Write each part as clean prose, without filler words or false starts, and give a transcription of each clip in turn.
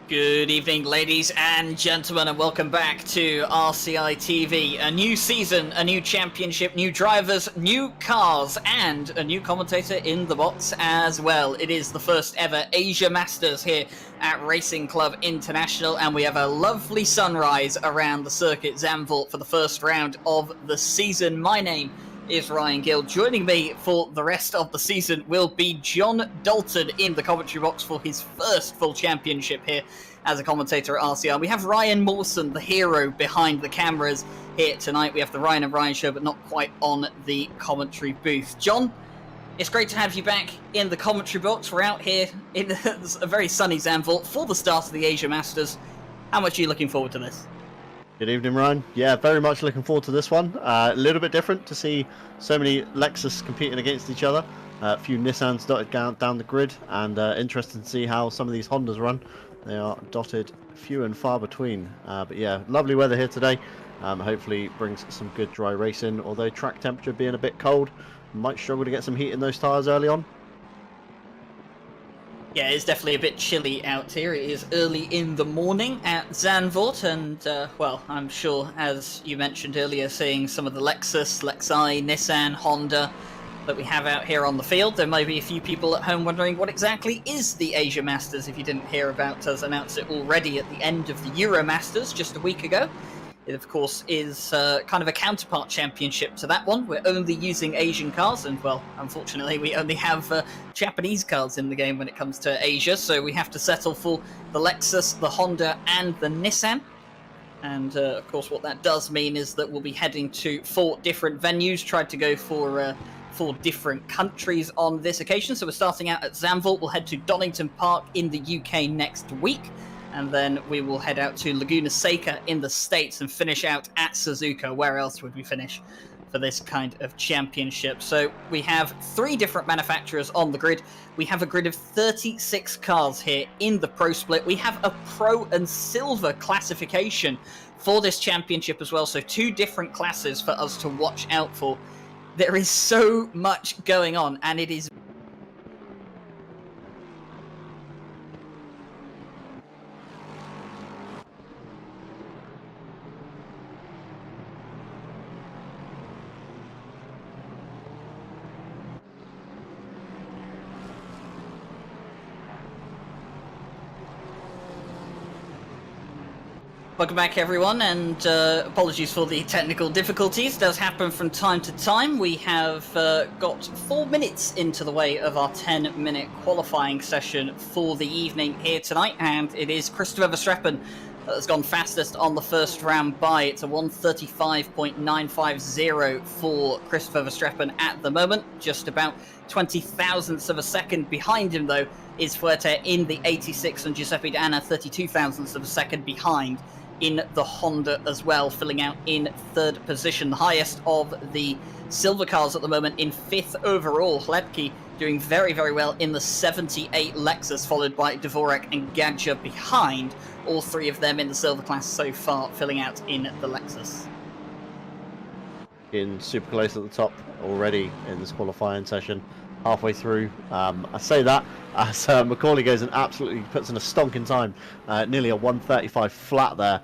Good evening, ladies and gentlemen, and welcome back to RCI TV. A new season, a new championship, new drivers, new cars, and a new commentator in the box as well. It is the first ever Asia Masters here at Racing Club International, and we have a lovely sunrise around the circuit Zandvoort for the first round of the season. My name is Ryan Gill. Joining me for the rest of the season will be John Dalton in the commentary box for his first full championship here as a commentator at RCI. We have Ryan Mawson, the hero behind the cameras here tonight. We have the Ryan and Ryan show, but not quite on the commentary booth. John, it's great to have you back in the commentary box. We're out here in a very sunny Zandvoort for the start of the Asia Masters. How much are you looking forward to this? Good evening, Ryan. Yeah, very much looking forward to this one. A little bit different to see so many Lexus competing against each other. A few Nissans dotted down the grid, and interesting to see how some of these Hondas run. They are dotted few and far between. But yeah, lovely weather here today. Hopefully brings some good dry racing, although track temperature being a bit cold, might struggle to get some heat in those tyres early on. Yeah, it's definitely a bit chilly out here. It is early in the morning at Zandvoort, and well, I'm sure, as you mentioned earlier, seeing some of the Lexus, Lexi, Nissan, Honda that we have out here on the field, there may be a few people at home wondering what exactly is the Asia Masters if you didn't hear about us announce it already at the end of the Euro Masters just a week ago. It, of course, is kind of a counterpart championship to that one. We're only using Asian cars, and, well, unfortunately, we only have Japanese cars in the game when it comes to Asia, so we have to settle for the Lexus, the Honda, and the Nissan. And, of course, what that does mean is that we'll be heading to 4 different venues, tried to go for 4 different countries on this occasion. So we're starting out at Zandvoort. We'll head to Donington Park in the UK next week. And then we will head out to Laguna Seca in the States and finish out at Suzuka. Where else would we finish for this kind of championship? So we have 3 different manufacturers on the grid. We have a grid of 36 cars here in the Pro Split. We have a Pro and Silver classification for this championship as well. So 2 different classes for us to watch out for. There is so much going on, and it is Welcome back, everyone, and apologies for the technical difficulties. It does happen from time to time. We have got 4 minutes into the way of our 10-minute qualifying session for the evening here tonight, and it is Christopher Verstappen that has gone fastest on the first round by. It's a 1:35.950 for Christopher Verstappen at the moment. Just about 20 thousandths of a second behind him, though, is Fuerte in the 86, and Giuseppe D'Anna 32 thousandths of a second behind in the Honda as well, filling out in 3rd position. The highest of the silver cars at the moment in 5th overall. Hledke doing very, very well in the 78 Lexus, followed by Dvorak and Gadja behind. All 3 of them in the silver class so far, filling out in the Lexus. In super close at the top already in this qualifying session. Halfway through, I say that as Macaulay goes and absolutely puts in a stonking time, nearly a 1:35 flat there.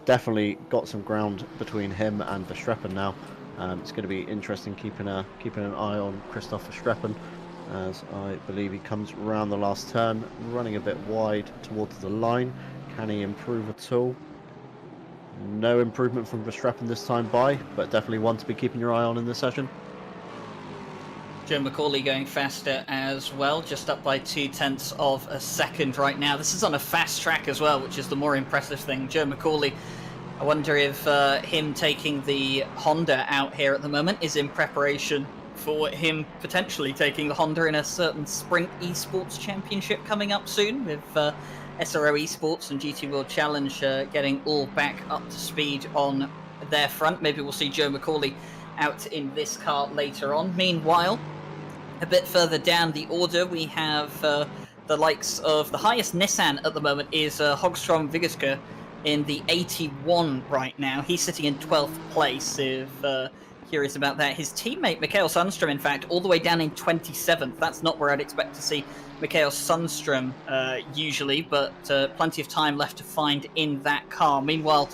Definitely got some ground between him and Verstappen now. It's going to be interesting keeping an eye on Christoph Verstappen, as I believe he comes around the last turn, running a bit wide towards the line. Can he improve at all? No improvement from Verstappen this time by, but definitely one to be keeping your eye on in this session. Joe Macaulay going faster as well, just up by 0.2 of a second right now. This is on a fast track as well, which is the more impressive thing. Joe Macaulay, I wonder if him taking the Honda out here at the moment is in preparation for him potentially taking the Honda in a certain Sprint Esports Championship coming up soon, with SRO Esports and GT World Challenge getting all back up to speed on their front. Maybe we'll see Joe Macaulay out in this car later on. Meanwhile, a bit further down the order, we have the likes of the highest Nissan at the moment is Hogstrom Viggeske in the 81 right now. He's sitting in 12th place. If curious about that. His teammate, Mikael Sundström, in fact, all the way down in 27th. That's not where I'd expect to see Mikael Sundström usually, but plenty of time left to find in that car. Meanwhile,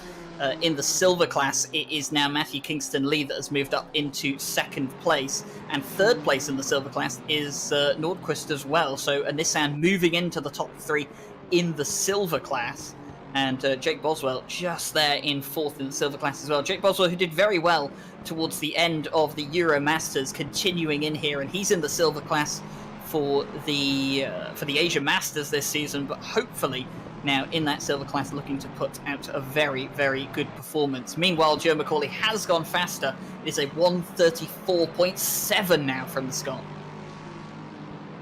in the silver class, it is now Matthew Kingston Lee that has moved up into second place. And third place in the silver class is Nordqvist as well. So a Nissan moving into the top three in the silver class. And Jake Boswell just there in fourth in the silver class as well. Jake Boswell, who did very well towards the end of the Euro Masters, continuing in here, and he's in the silver class for the Asia Masters this season, but hopefully now in that silver class looking to put out a very, very good performance. Meanwhile, Joe McCauley has gone faster. It is a 1:34.7 now from the Scot.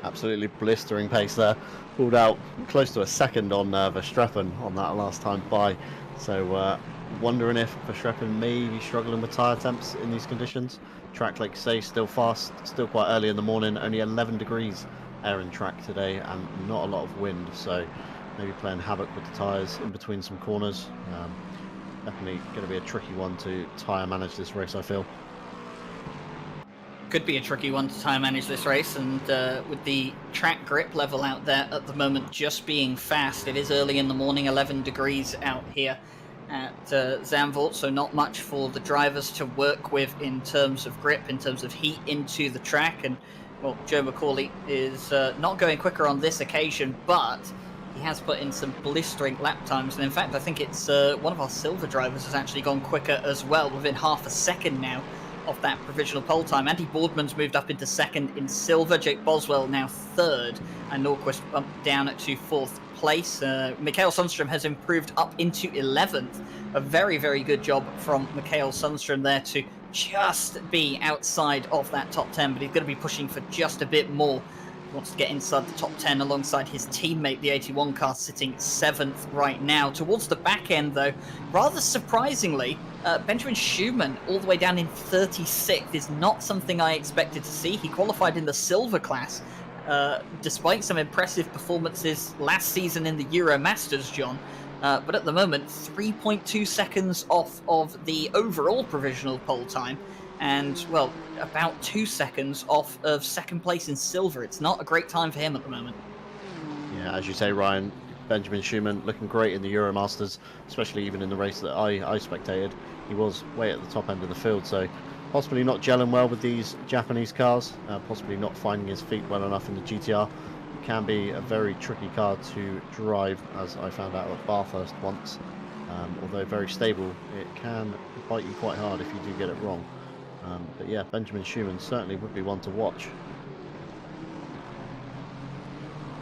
Absolutely blistering pace there. Pulled out close to a second on Verstappen on that last time by. So wondering if Verstappen may be struggling with tyre temps in these conditions. Track, like you say, still fast, still quite early in the morning. Only 11 degrees air in track today and not a lot of wind. So maybe playing havoc with the tyres in between some corners. Definitely going to be a tricky one to tyre manage this race, I feel. Could be a tricky one to time manage this race, and with the track grip level out there at the moment just being fast, it is early in the morning, 11 degrees out here at Zandvoort, so not much for the drivers to work with in terms of grip, in terms of heat into the track. And well, Joe McCauley is not going quicker on this occasion, but he has put in some blistering lap times, and in fact I think it's one of our silver drivers has actually gone quicker as well, within half a second now of that provisional pole time. Andy Boardman's moved up into second in silver, Jake Boswell now third, and Nordqvist bumped down to fourth place. Mikael Sundström has improved up into 11th. A very, very good job from Mikael Sundström there to just be outside of that top 10, but he's going to be pushing for just a bit more. He wants to get inside the top 10 alongside his teammate, the 81 car, sitting 7th right now. Towards the back end, though, rather surprisingly, Benjamin Schumann, all the way down in 36th, is not something I expected to see. He qualified in the silver class, despite some impressive performances last season in the Euro Masters, John. But at the moment, 3.2 seconds off of the overall provisional pole time, and, well, about 2 seconds off of second place in silver. It's not a great time for him at the moment. Yeah, as you say, Ryan, Benjamin Schumann looking great in the Euro Masters, especially even in the race that I spectated. He was way at the top end of the field, so possibly not gelling well with these Japanese cars, possibly not finding his feet well enough in the GTR. It can be a very tricky car to drive, as I found out at Bathurst once. Although very stable, it can bite you quite hard if you do get it wrong. But yeah, Benjamin Schumann certainly would be one to watch.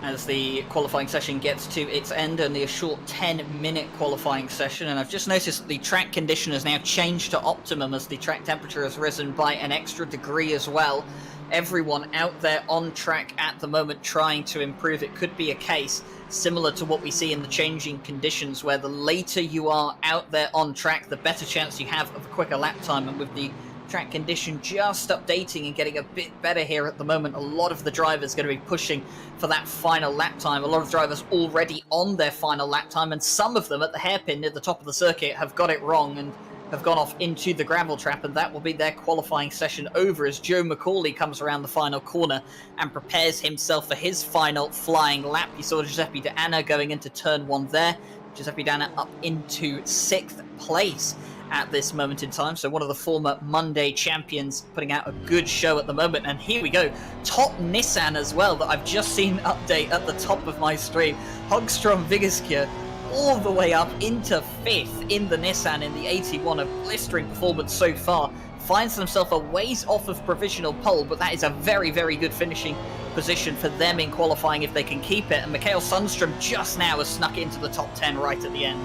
As the qualifying session gets to its end, only a short 10-minute qualifying session, and I've just noticed that the track condition has now changed to optimum as the track temperature has risen by an extra degree as well. Everyone out there on track at the moment trying to improve. It could be a case similar to what we see in the changing conditions, where the later you are out there on track, the better chance you have of a quicker lap time. And with the track condition just updating and getting a bit better here at the moment, a lot of the drivers going to be pushing for that final lap time. A lot of drivers already on their final lap time, and some of them at the hairpin at the top of the circuit have got it wrong and have gone off into the gravel trap, and that will be their qualifying session over as Joe McCauley comes around the final corner and prepares himself for his final flying lap. You saw Giuseppe D'Anna going into turn 1 there. Giuseppe D'Anna up into 6th place at this moment in time, so one of the former Monday champions putting out a good show at the moment. And here we go, top Nissan as well that I've just seen update at the top of my stream. Hogstrom Vigeskja all the way up into 5th in the Nissan in the 81, a blistering performance so far. Finds himself a ways off of provisional pole, but that is a very, very good finishing position for them in qualifying if they can keep it. And Mikael Sundström just now has snuck into the top 10 right at the end.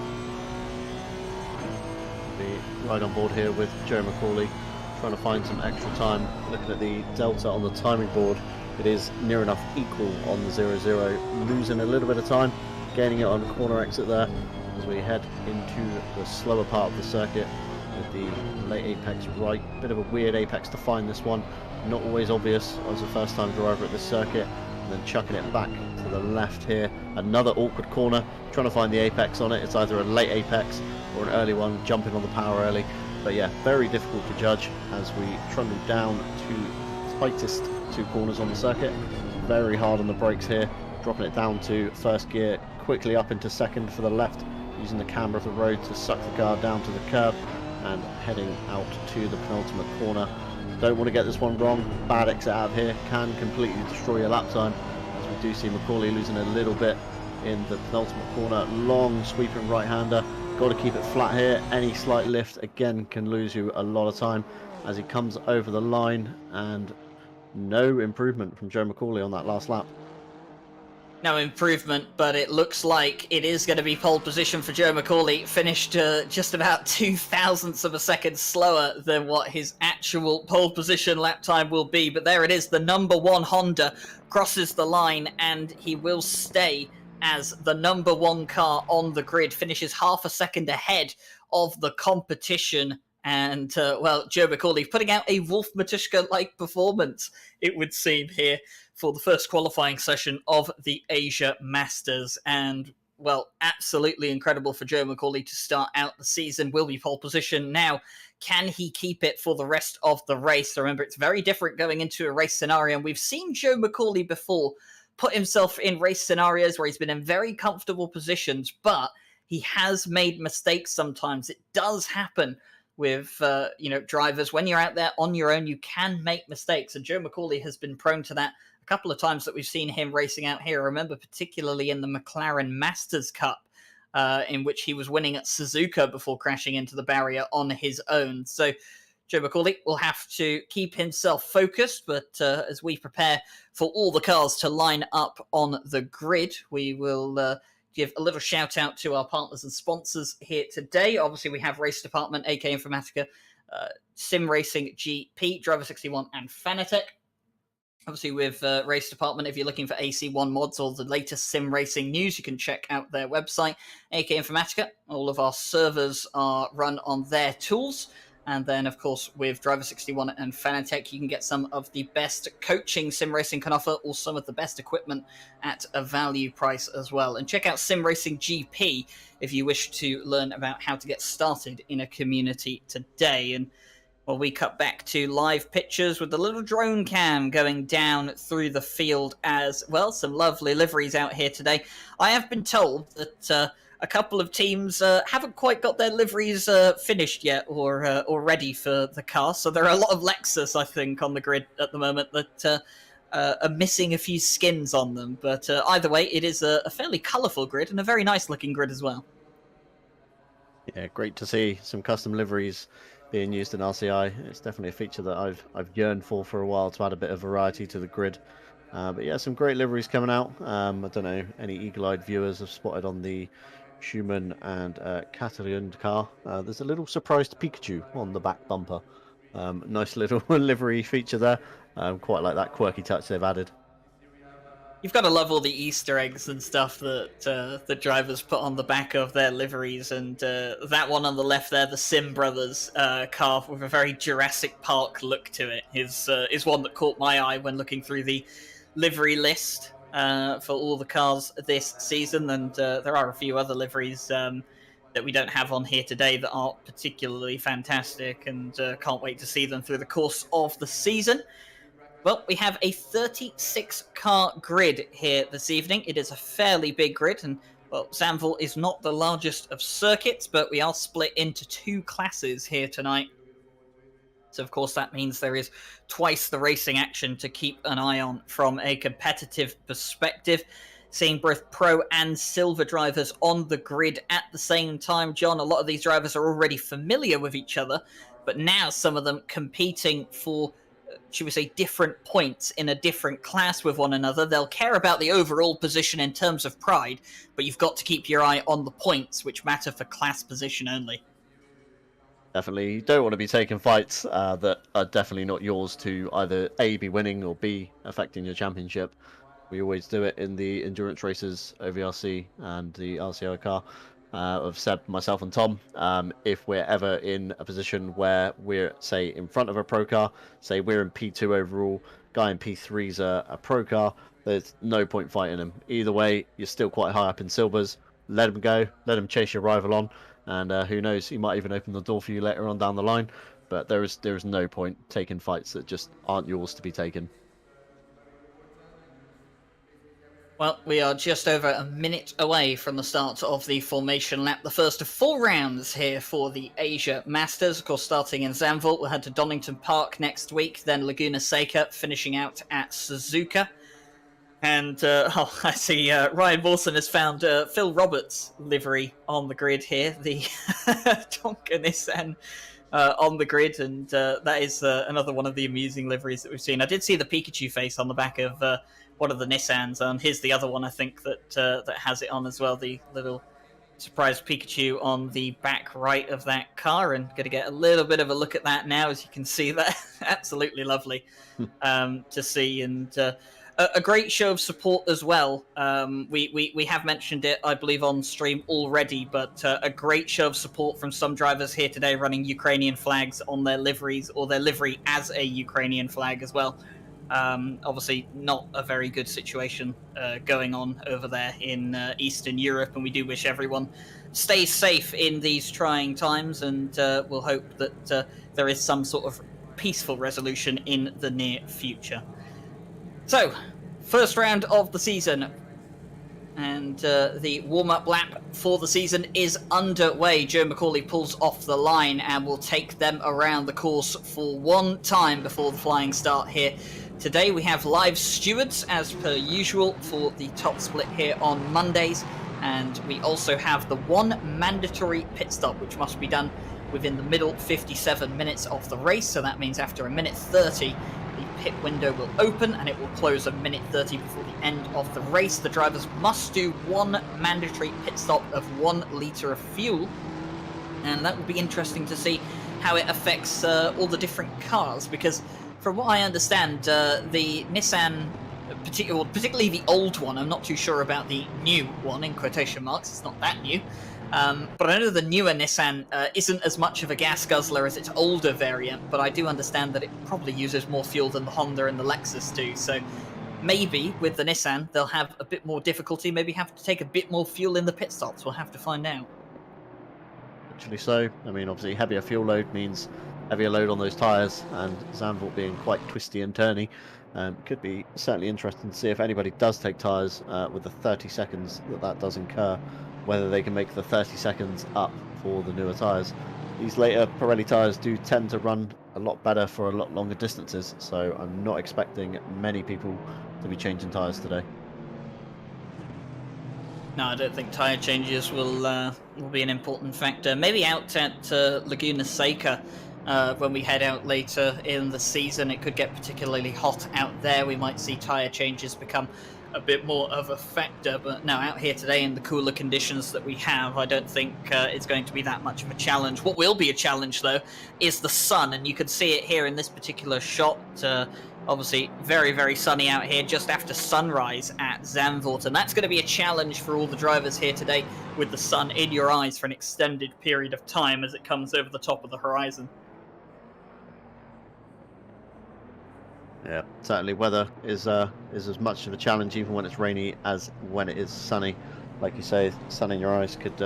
Right on board here with Joe McCauley, trying to find some extra time. Looking at the delta on the timing board, it is near enough equal on the 0-0, losing a little bit of time, gaining it on the corner exit there as we head into the slower part of the circuit with the late apex right. Bit of a weird apex to find this one, not always obvious. I was a first time driver at this circuit, and then chucking it back to the left here. Another awkward corner, trying to find the apex on it. It's either a late apex or an early one, jumping on the power early. But yeah, very difficult to judge as we trundle down to tightest 2 corners on the circuit. Very hard on the brakes here, dropping it down to first gear, quickly up into second for the left, using the camber of the road to suck the car down to the curb and heading out to the penultimate corner. Don't want to get this one wrong. Bad exit out of here can completely destroy your lap time, as we do see Macaulay losing a little bit in the penultimate corner. Long sweeping right-hander. Got to keep it flat here. Any slight lift again can lose you a lot of time as he comes over the line, and no improvement from Joe Macaulay on that last lap. No improvement, but it looks like it is going to be pole position for Joe Macaulay. Finished just about 0.02 of a second slower than what his actual pole position lap time will be. But there it is, the number 1 Honda crosses the line, and he will stay as the number 1 car on the grid. Finishes half a second ahead of the competition. And, well, Joe Macaulay putting out a Wolf Matuszka-like performance, it would seem, here for the first qualifying session of the Asia Masters. And, well, absolutely incredible for Joe Macaulay to start out the season. Will be pole position now. Can he keep it for the rest of the race? Remember, it's very different going into a race scenario, and we've seen Joe Macaulay before put himself in race scenarios where he's been in very comfortable positions, but he has made mistakes sometimes. It does happen with drivers. When you're out there on your own, you can make mistakes, and Joe Macaulay has been prone to that a couple of times that we've seen him racing out here. I remember particularly in the McLaren Masters Cup, in which he was winning at Suzuka before crashing into the barrier on his own. So Joe Macaulay will have to keep himself focused, but as we prepare for all the cars to line up on the grid, we will give a little shout out to our partners and sponsors here today. Obviously, we have Race Department, AK Informatica, Sim Racing GP, Driver 61, and Fanatec. Obviously, with Race Department, if you're looking for AC1 mods or the latest sim racing news, you can check out their website, AK Informatica. All of our servers are run on their tools. And then, of course, with Driver 61 and Fanatec, you can get some of the best coaching sim racing can offer, or some of the best equipment at a value price as well. And check out Sim Racing GP if you wish to learn about how to get started in a community today. And well, we cut back to live pictures with the little drone cam going down through the field as well. Some lovely liveries out here today. I have been told that a couple of teams haven't quite got their liveries finished yet or ready for the car. So there are a lot of Lexus, I think, on the grid at the moment that are missing a few skins on them. But either way, it is a fairly colourful grid and a very nice looking grid as well. Yeah, great to see some custom liveries being used in RCI. It's definitely a feature that I've yearned for a while, to add a bit of variety to the grid. But yeah, some great liveries coming out. I don't know, any eagle-eyed viewers have spotted on the Schumann and Catalan car, there's a little surprised Pikachu on the back bumper. Nice little livery feature there. Quite like that quirky touch they've added. You've got to love all the Easter eggs and stuff that the drivers put on the back of their liveries, and that one on the left there, the Sim Brothers car with a very Jurassic Park look to it, is one that caught my eye when looking through the livery list for all the cars this season. And there are a few other liveries that we don't have on here today that aren't particularly fantastic, and can't wait to see them through the course of the season. Well, we have a 36-car grid here this evening. It is a fairly big grid, and, well, Zandvoort is not the largest of circuits, but we are split into 2 classes here tonight. So, of course, that means there is twice the racing action to keep an eye on from a competitive perspective. Seeing both pro and silver drivers on the grid at the same time. John, a lot of these drivers are already familiar with each other, but now some of them competing for, should we say, different points in a different class with one another. They'll care about the overall position in terms of pride, but you've got to keep your eye on the points, which matter for class position only. Definitely, you don't want to be taking fights that are definitely not yours to either A, be winning, or B, affecting your championship. We always do it in the endurance races, OVRC and the RCI car, of Seb, myself and Tom. If we're ever in a position where we're, say, in front of a pro car, say we're in P2 overall, guy in P3's a pro car, there's no point fighting him. Either way, you're still quite high up in silvers. Let him go, let him chase your rival on, and who knows, he might even open the door for you later on down the line. But there is no point taking fights that just aren't yours to be taken. Well, we are just over a minute away from the start of the formation lap, the first of 4 rounds here for the Asia Masters. Of course, starting in Zandvoort, we'll head to Donington Park next week, then Laguna Seca, finishing out at Suzuka. And I see Ryan Wilson has found Phil Roberts' livery on the grid here, the Tonka Nissan on the grid, and that is another one of the amusing liveries that we've seen. I did see the Pikachu face on the back of one of the Nissans, and here's the other one I think that has it on as well, the little surprise Pikachu on the back right of that car, and going to get a little bit of a look at that now. As you can see, that absolutely lovely to see, and a great show of support as well. We have mentioned it, I believe, on stream already, but a great show of support from some drivers here today running Ukrainian flags on their liveries, or their livery as a Ukrainian flag as well. Obviously not a very good situation going on over there in Eastern Europe, and we do wish everyone stays safe in these trying times, and we'll hope that there is some sort of peaceful resolution in the near future. So, first round of the season, and the warm-up lap for the season is underway. Joe Macaulay pulls off the line and will take them around the course for one time before the flying start here. Today we have live stewards as per usual for the top split here on Mondays, and we also have the one mandatory pit stop which must be done within the middle 57 minutes of the race. So that means after a minute 30 the pit window will open and it will close a minute 30 before the end of the race. The drivers must do one mandatory pit stop of 1 litre of fuel, and that will be interesting to see how it affects all the different cars, because from what I understand, the Nissan, particularly the old one, I'm not too sure about the new one, in quotation marks, it's not that new, but I know the newer Nissan isn't as much of a gas guzzler as its older variant, but I do understand that it probably uses more fuel than the Honda and the Lexus do, so maybe with the Nissan they'll have a bit more difficulty, maybe have to take a bit more fuel in the pit stops. We'll have to find out. Actually so, I mean, obviously heavier fuel load means heavier load on those tyres, and Zandvoort being quite twisty and turny, could be certainly interesting to see if anybody does take tyres with the 30 seconds that does incur, whether they can make the 30 seconds up for the newer tyres. These later Pirelli tyres do tend to run a lot better for a lot longer distances, so I'm not expecting many people to be changing tyres today. No, I don't think tyre changes will be an important factor. Maybe out at Laguna Seca, when we head out later in the season, it could get particularly hot out there. We might see tyre changes become a bit more of a factor, but no, out here today in the cooler conditions that we have, I don't think it's going to be that much of a challenge. What will be a challenge, though, is the sun, and you can see it here in this particular shot. Obviously, very, very sunny out here just after sunrise at Zandvoort, and that's going to be a challenge for all the drivers here today, with the sun in your eyes for an extended period of time as it comes over the top of the horizon. Yeah, certainly weather is as much of a challenge even when it's rainy as when it is sunny. Like you say, sun in your eyes could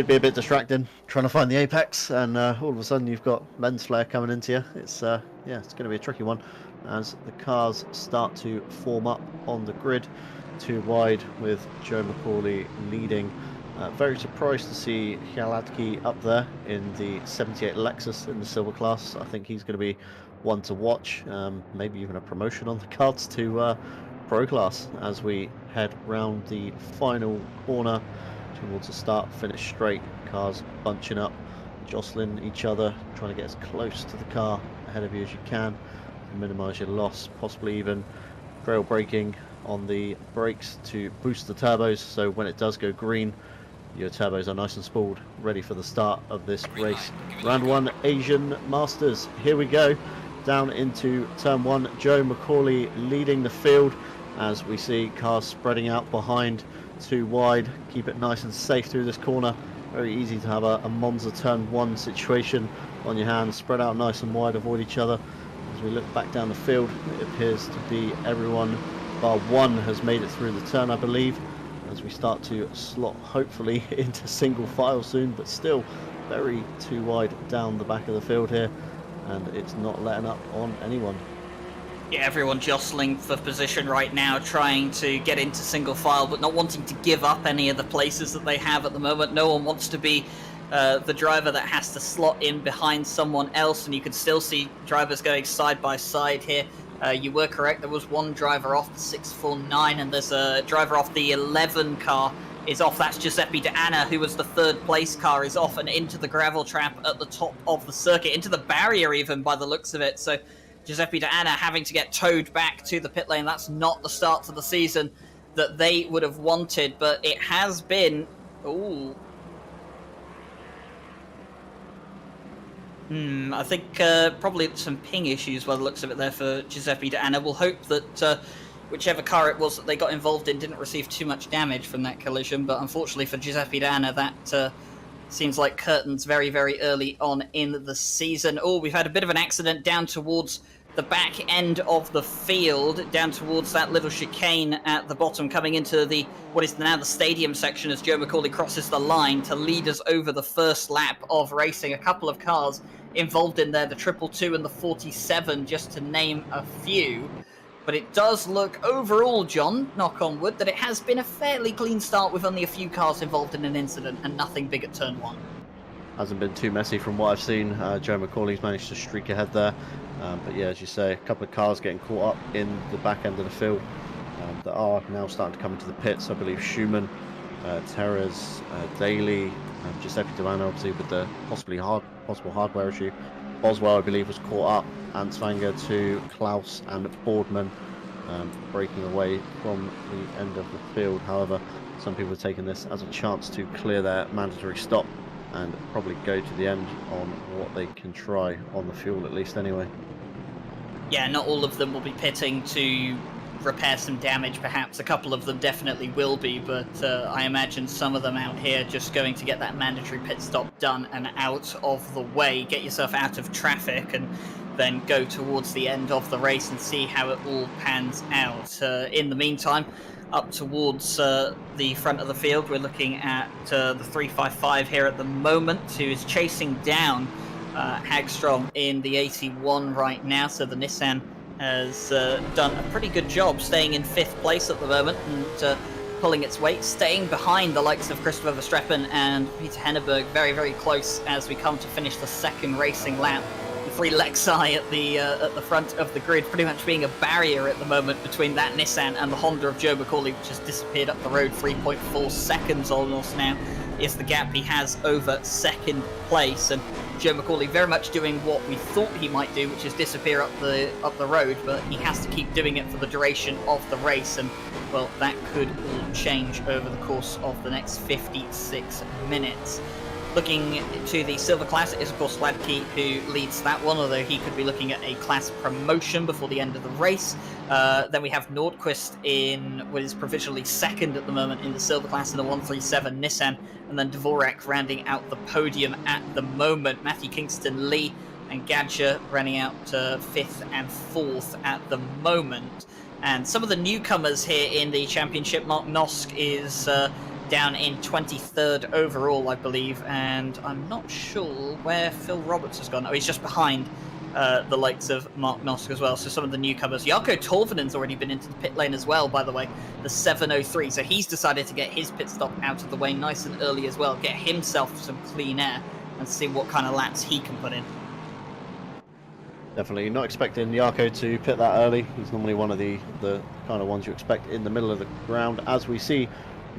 be a bit distracting, trying to find the apex, and all of a sudden you've got lens flare coming into you. It's yeah, it's going to be a tricky one as the cars start to form up on the grid, 2 wide with Joe Macaulay leading. Very surprised to see Hjaladki up there in the 78 Lexus in the silver class. I think he's going to be one to watch, maybe even a promotion on the cards to Pro Class as we head round the final corner towards the start finish straight. Cars bunching up, jostling each other, trying to get as close to the car ahead of you as you can to minimise your loss, possibly even trail braking on the brakes to boost the turbos, so when it does go green your turbos are nice and spooled, ready for the start of this race. Round 1 Asian Masters, here we go. Down into turn 1, Joe Macaulay leading the field as we see cars spreading out behind, 2 wide. Keep it nice and safe through this corner. Very easy to have a Monza turn 1 situation on your hands, spread out nice and wide, avoid each other. As we look back down the field, it appears to be everyone bar 1 has made it through the turn, I believe, as we start to slot hopefully into single file soon, but still very too wide down the back of the field here, and it's not letting up on anyone. Yeah, everyone jostling for position right now, trying to get into single file, but not wanting to give up any of the places that they have at the moment. No one wants to be the driver that has to slot in behind someone else, and you can still see drivers going side by side here. You were correct, there was one driver off the 649, and there's a driver off the 11 car is off. That's Giuseppe De Anna, who was the third place car, is off and into the gravel trap at the top of the circuit, into the barrier even by the looks of it. So Giuseppe De Anna having to get towed back to the pit lane. That's not the start to the season that they would have wanted, but it has been... Ooh. I think probably some ping issues by the looks of it there for Giuseppe De Anna. We'll hope that whichever car it was that they got involved in didn't receive too much damage from that collision, but unfortunately for Giuseppe De Anna, that seems like curtains very, very early on in the season. Oh, we've had a bit of an accident down towards the back end of the field, down towards that little chicane at the bottom, coming into the what is now the stadium section as Joe McCauley crosses the line to lead us over the first lap of racing. A couple of cars involved in there, the 222 and the 47, just to name a few. But it does look overall, John, knock on wood, that it has been a fairly clean start with only a few cars involved in an incident and nothing big at turn one. Hasn't been too messy from what I've seen. Joe McCauley's managed to streak ahead there. But yeah, as you say, a couple of cars getting caught up in the back end of the field that are now starting to come into the pits. I believe Schumann, Teres, Daly, Giuseppe De Anna, obviously with the possible hardware issue. Boswell, I believe, was caught up. Ansvanger to Klaus and Boardman breaking away from the end of the field. However, some people are taking this as a chance to clear their mandatory stop and probably go to the end on what they can try on the fuel, at least anyway. Yeah, not all of them will be pitting to repair some damage, perhaps. A couple of them definitely will be, but I imagine some of them out here just going to get that mandatory pit stop done and out of the way, get yourself out of traffic, and then go towards the end of the race and see how it all pans out. In the meantime, up towards the front of the field, we're looking at the 355 here at the moment, who is chasing down Hagstrom in the 81 right now. So the Nissan has done a pretty good job staying in 5th place at the moment and pulling its weight, staying behind the likes of Christopher Verstappen and Peter Henneberg very, very close as we come to finish the second racing lap. The 3 Lexi at the front of the grid, pretty much being a barrier at the moment between that Nissan and the Honda of Joe McCauley, which has disappeared up the road. 3.4 seconds almost now is the gap he has over 2nd place, and Joe McCauley very much doing what we thought he might do, which is disappear up the road, but he has to keep doing it for the duration of the race, and well, that could all change over the course of the next 56 minutes. Looking to the silver class, it is of course Hladky who leads that one, although he could be looking at a class promotion before the end of the race. Then we have Nordqvist in what is provisionally 2nd at the moment in the silver class in the 137 Nissan, and then Dvorak rounding out the podium at the moment. Matthew Kingston, Lee and Gadger running out 5th and 4th at the moment. And some of the newcomers here in the championship, Mark Nosk is down in 23rd overall, I believe, and I'm not sure where Phil Roberts has gone. Oh, he's just behind the likes of Mark Nosk as well. So some of the newcomers. Jarkko Tolvanen's already been into the pit lane as well, by the way, the 703. So he's decided to get his pit stop out of the way nice and early as well, get himself some clean air and see what kind of laps he can put in. Definitely not expecting Jarkko to pit that early. He's normally one of the kind of ones you expect in the middle of the ground, as we see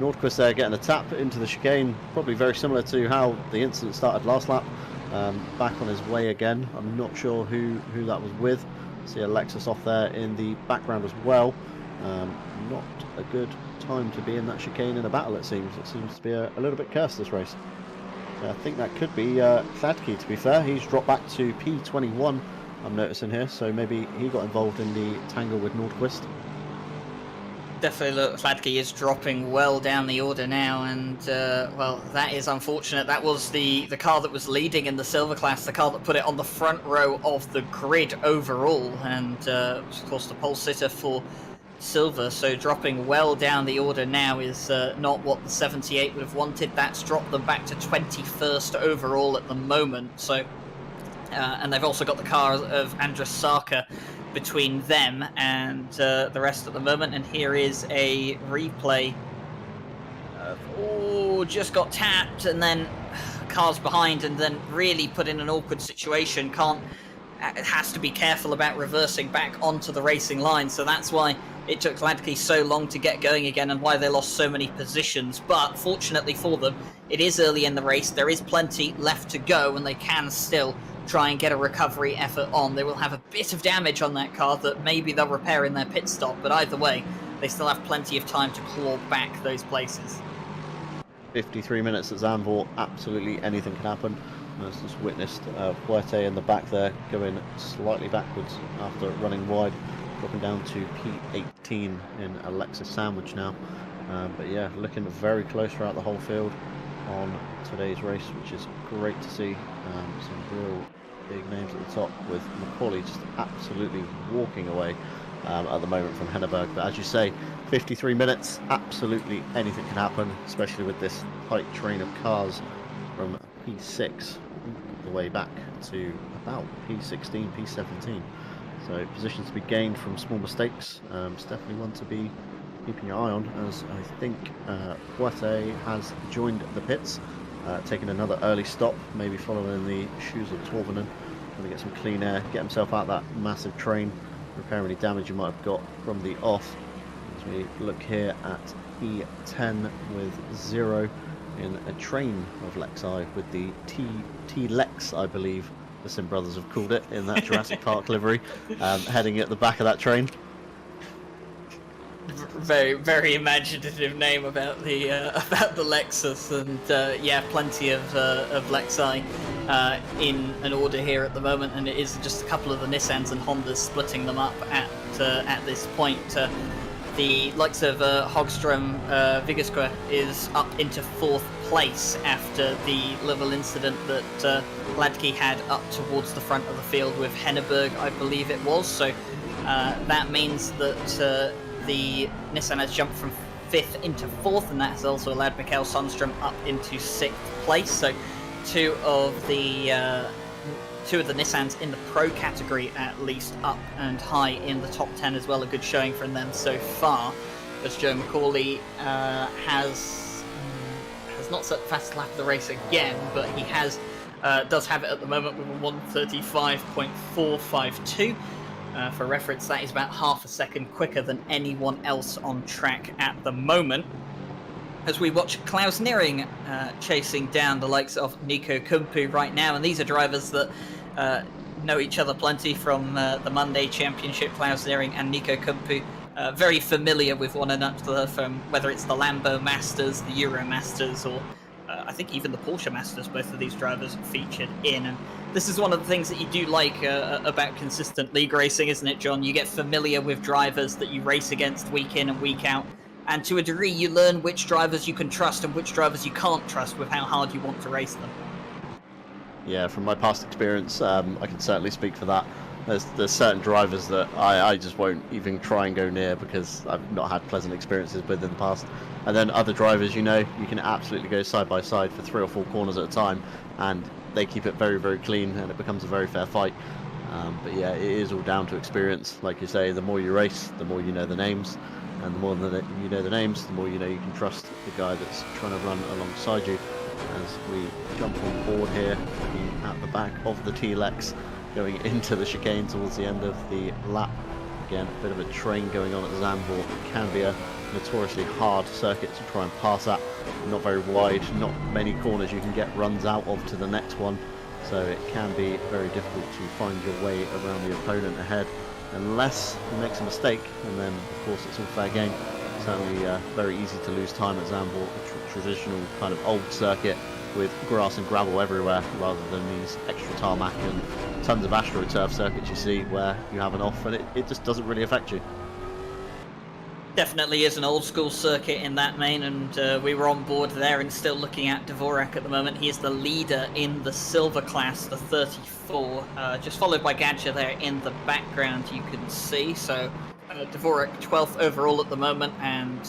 Nordqvist there getting a tap into the chicane, probably very similar to how the incident started last lap. Back on his way again. I'm not sure who that was with. See a Lexus off there in the background as well. Not a good time to be in that chicane in a battle, it seems. It seems to be a little bit cursed, this race. So I think that could be Hladky, to be fair. He's dropped back to P21, I'm noticing here, so maybe he got involved in the tangle with Nordqvist. Definitely look, Hladky is dropping well down the order now, and well, that is unfortunate. That was the car that was leading in the silver class, the car that put it on the front row of the grid overall, and of course the pole sitter for silver, so dropping well down the order now is not what the 78 would have wanted. That's dropped them back to 21st overall at the moment. So, and they've also got the car of Andres Sarka between them and the rest at the moment. And here is a replay. Just got tapped, and then cars behind, and then really put in an awkward situation. Has to be careful about reversing back onto the racing line. So that's why it took Ladke so long to get going again, and why they lost so many positions. But fortunately for them, it is early in the race. There is plenty left to go, and they can still try and get a recovery effort on. They will have a bit of damage on that car that maybe they'll repair in their pit stop, but either way, they still have plenty of time to claw back those places. 53 minutes at Zandvoort, absolutely anything can happen. As just witnessed Puerte in the back there going slightly backwards after running wide, dropping down to P18 in a Lexus sandwich now. But yeah, looking very close throughout the whole field on today's race, which is great to see. Some real big names at the top, with Macaulay just absolutely walking away at the moment from Henneberg. But as you say, 53 minutes, absolutely anything can happen, especially with this tight train of cars from P6 the way back to about P16, P17. So positions to be gained from small mistakes. It's definitely one to be keeping your eye on, as I think Puerte has joined the pits, taking another early stop, maybe following in the shoes of Torvinen, trying to get some clean air, get himself out that massive train, repair any damage you might have got from the off. As we look here at E10 with 0 in a train of Lexi with the T-Lex, I believe the Sim brothers have called it, in that Jurassic Park livery, heading at the back of that train. Very, very imaginative name about the Lexus, and yeah, plenty of Lexi in an order here at the moment, and it is just a couple of the Nissans and Hondas splitting them up at this point. The likes of Hogström Vigeskva is up into 4th place after the little incident that Ladke had up towards the front of the field with Henneberg, I believe it was. So that means that the Nissan has jumped from 5th into 4th, and that has also allowed Mikael Sundström up into 6th place. So two of the Nissans in the Pro category, at least, up and high in the top 10 as well. A good showing from them so far, as Joe Macaulay has not set the fastest lap of the race again, but he does have it at the moment with a 1:35.452. For reference, that is about half a second quicker than anyone else on track at the moment. As we watch Klaus Niering chasing down the likes of Nico Kumpu right now, and these are drivers that know each other plenty from the Monday Championship. Klaus Niering and Nico Kumpu very familiar with one another, from whether it's the Lambo Masters, the Euro Masters, or I think even the Porsche Masters. Both of these drivers featured in, and this is one of the things that you do like about consistent league racing, isn't it, John? You get familiar with drivers that you race against week in and week out, and to a degree you learn which drivers you can trust and which drivers you can't trust with how hard you want to race them. Yeah, from my past experience, I can certainly speak for that. There's certain drivers that I just won't even try and go near, because I've not had pleasant experiences with in the past. And then other drivers, you can absolutely go side by side for 3 or 4 corners at a time, and they keep it very, very clean, and it becomes a very fair fight. But yeah, it is all down to experience. Like you say, the more you race, the more you know the names, and the more that you know the names, the more you know you can trust the guy that's trying to run alongside you. As we jump on board here, looking at the back of the T-Lex, going into the chicane towards the end of the lap. Again, a bit of a train going on at Zandvoort. It can be a notoriously hard circuit to try and pass at. Not very wide, not many corners you can get runs out of to the next one, so it can be very difficult to find your way around the opponent ahead, unless he makes a mistake, and then of course it's all fair game. Certainly very easy to lose time at Zandvoort, a traditional kind of old circuit with grass and gravel everywhere, rather than these extra tarmac and tons of AstroTurf circuits you see where you have an off and it just doesn't really affect you. Definitely is an old school circuit in that main, and we were on board there and still looking at Dvorak at the moment. He is the leader in the silver class, the 34, just followed by Gadja there in the background, you can see. So Dvorak 12th overall at the moment, and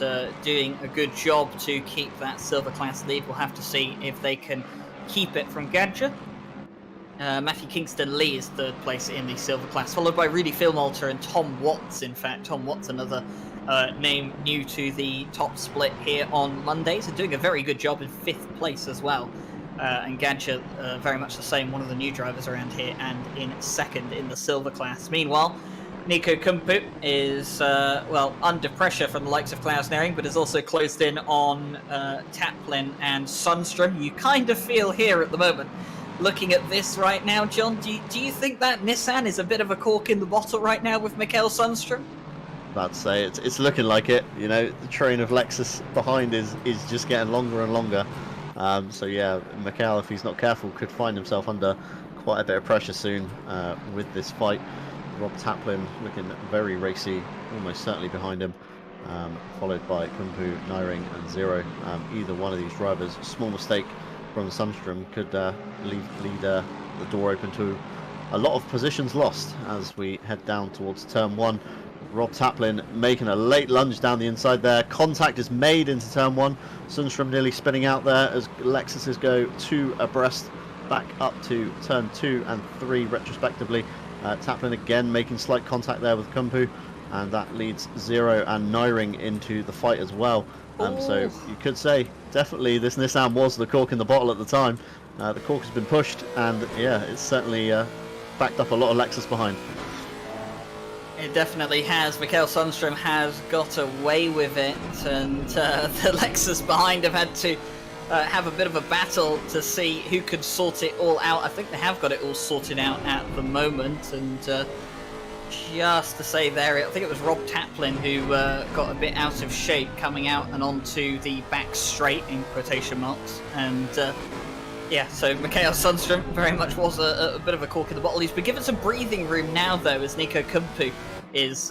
doing a good job to keep that silver class lead. We'll have to see if they can keep it from Gadget. Matthew Kingston Lee is third place in the silver class, followed by Rudy Philmalter and Tom Watts. In fact, Tom Watts, another name new to the top split here on Mondays, and doing a very good job in 5th place as well. And Gadget, very much the same, one of the new drivers around here, and in 2nd in the silver class. Meanwhile, Nico Kumpu is, well, under pressure from the likes of Klaus Nering, but is also closed in on Taplin and Sundström. You kind of feel here at the moment, looking at this right now, John, do you think that Nissan is a bit of a cork in the bottle right now with Mikael Sundström? I'd say it's looking like it. You know, the train of Lexus behind is just getting longer and longer. So yeah, Mikael, if he's not careful, could find himself under quite a bit of pressure soon with this fight. Rob Taplin looking very racy, almost certainly behind him, followed by Kumpu, Nairing and Zero. Either one of these drivers, small mistake from Sundström, could lead the door open to a lot of positions lost as we head down towards turn 1. Rob Taplin making a late lunge down the inside there. Contact is made into turn 1. Sundström nearly spinning out there as Lexuses go 2 abreast back up to turn 2 and 3 retrospectively. Taplin again making slight contact there with Kumpu, and that leads Zero and Nairing into the fight as well. So you could say definitely this Nissan was the cork in the bottle at the time. The cork has been pushed, and yeah, it's certainly backed up a lot of Lexus behind. It definitely has. Mikael Sundström has got away with it, and the Lexus behind have had to have a bit of a battle to see who could sort it all out. I think they have got it all sorted out at the moment, and just to say there, I think it was Rob Taplin who got a bit out of shape coming out and onto the back straight in quotation marks, and yeah, so Mikael Sundström very much was a bit of a cork in the bottle. He's been given some breathing room now, though, as Nico Kumpu is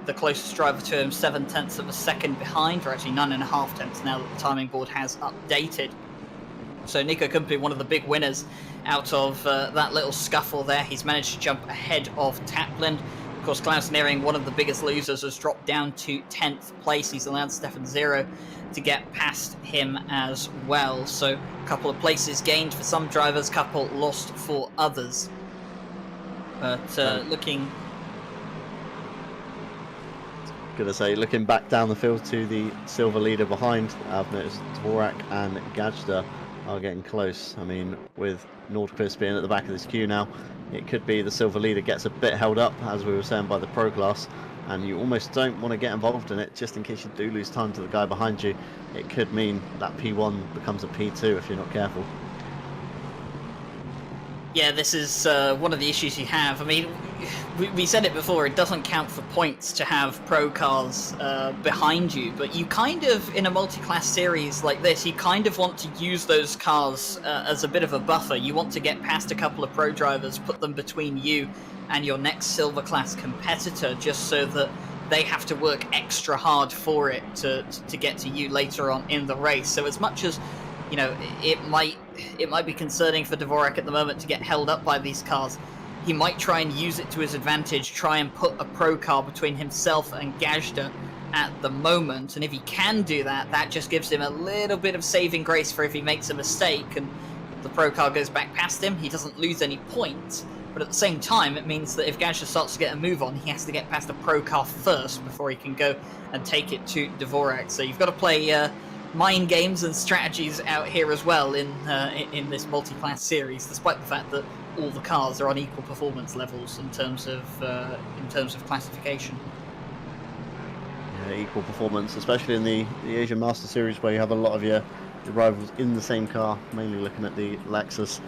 the closest driver to him, 7/10 of a second behind, or actually 9.5 tenths now that the timing board has updated. So Nico Kumpu, one of the big winners out of that little scuffle there. He's managed to jump ahead of Taplin. Of course, Klaus Nering, one of the biggest losers, has dropped down to 10th place. He's allowed Stefan Zero to get past him as well. So a couple of places gained for some drivers, couple lost for others. But looking looking back down the field to the silver leader behind, I've noticed Dvorak and Gajda are getting close. I mean, with Nordqvist being at the back of this queue now, it could be the silver leader gets a bit held up, as we were saying, by the pro class, and you almost don't want to get involved in it just in case you do lose time to the guy behind you. It could mean that P1 becomes a P2 if you're not careful. Yeah, this is one of the issues you have. I mean, we said it before, it doesn't count for points to have pro cars behind you, but you kind of, in a multi-class series like this, you kind of want to use those cars as a bit of a buffer. You want to get past a couple of pro drivers, put them between you and your next silver class competitor, just so that they have to work extra hard for it to get to you later on in the race. So as much as, you know, it might be concerning for Dvorak at the moment to get held up by these cars, he might try and use it to his advantage, try and put a pro car between himself and Gajda at the moment. And if he can do that, that just gives him a little bit of saving grace for if he makes a mistake and the pro car goes back past him, he doesn't lose any points. But at the same time, it means that if Gajda starts to get a move on, he has to get past a pro car first before he can go and take it to Dvorak. So you've got to play mind games and strategies out here as well in this multi-class series, despite the fact that all the cars are on equal performance levels in terms of classification. Yeah, equal performance, especially in the Asian Master Series, where you have a lot of your rivals in the same car. Mainly looking at the Lexus,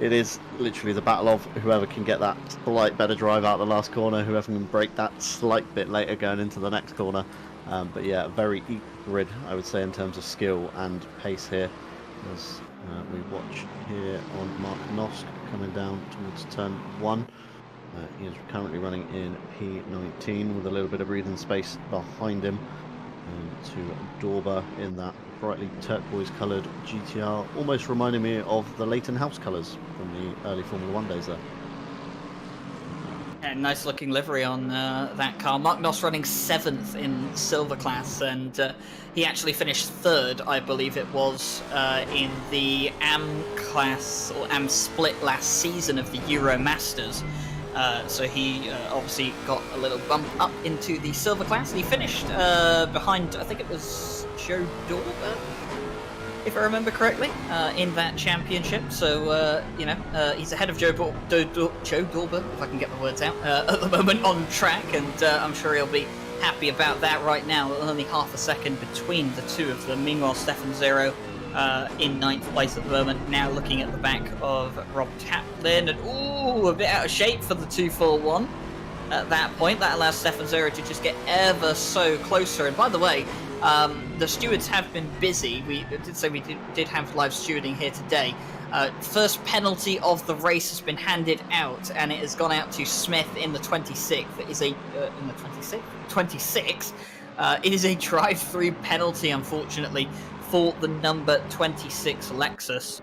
it is literally the battle of whoever can get that slight better drive out the last corner, whoever can break that slight bit later going into the next corner. But yeah, very equal grid, I would say, in terms of skill and pace here, as we watch here on Mark Nosk coming down towards turn 1. He is currently running in P19 with a little bit of breathing space behind him, to Dorber in that brightly turquoise coloured GTR, almost reminding me of the Leighton House colours from the early Formula 1 days there. Yeah, nice looking livery on that car. Mark Noss running 7th in silver class, and he actually finished 3rd, I believe it was, in the AM class or AM split last season of the Euro Masters. So he obviously got a little bump up into the silver class, and he finished behind, I think it was Joe Dorber, if I remember correctly, in that championship. So, he's ahead of Joe Dorber, if I can get the words out, at the moment on track, and I'm sure he'll be happy about that right now. Only half a second between the two of them. Meanwhile, Stefan Zero in 9th place at the moment, now looking at the back of Rob Taplin, and ooh, a bit out of shape for the 241 at that point. That allows Stefan Zero to just get ever so closer. And by the way, the stewards have been busy. We did say we did have live stewarding here today. First penalty of the race has been handed out, and it has gone out to Smith in the 26th. It is a in the 26th. 26. It is a drive-through penalty, unfortunately, for the number 26 Lexus.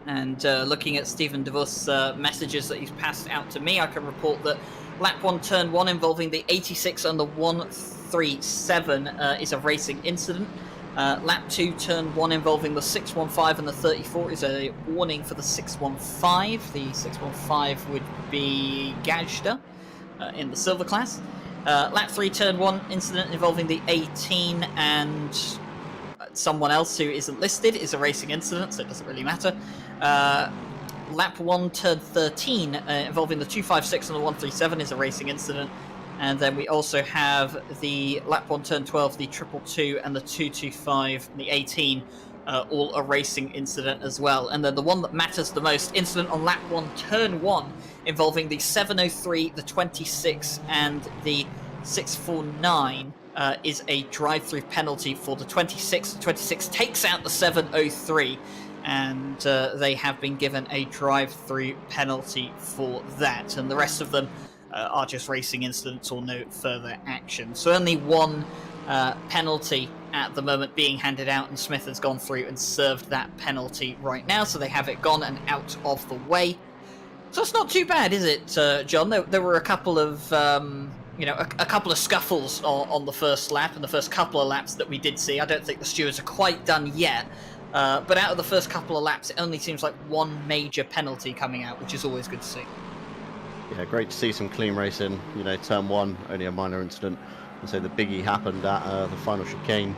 And looking at Stephen DeVos' messages that he's passed out to me, I can report that lap 1, turn 1, involving the 86 and the 137 is a racing incident. Lap 2, turn 1, involving the 615 and the 34 is a warning for the 615. The 615 would be Gajda in the silver class. Lap 3, turn 1, incident involving the 18 and someone else who isn't listed is a racing incident, so it doesn't really matter. Lap 1, turn 13, involving the 256 and the 137 is a racing incident. And then we also have the lap 1, turn 12, the 222 and the 225 and the 18, all a racing incident as well. And then the one that matters the most, incident on lap 1, turn 1, involving the 703, the 26 and the 649, is a drive-through penalty for the 26. The 26 takes out the 703, and they have been given a drive-through penalty for that. And the rest of them are just racing incidents or no further action. So only one penalty at the moment being handed out, and Smith has gone through and served that penalty right now, so they have it gone and out of the way. So it's not too bad, is it, John? There were a couple of a couple of scuffles on the first lap and the first couple of laps that we did see. I don't think the stewards are quite done yet, but out of the first couple of laps, it only seems like one major penalty coming out, which is always good to see. Yeah, great to see some clean racing. Turn 1, only a minor incident. And so the biggie happened at the final chicane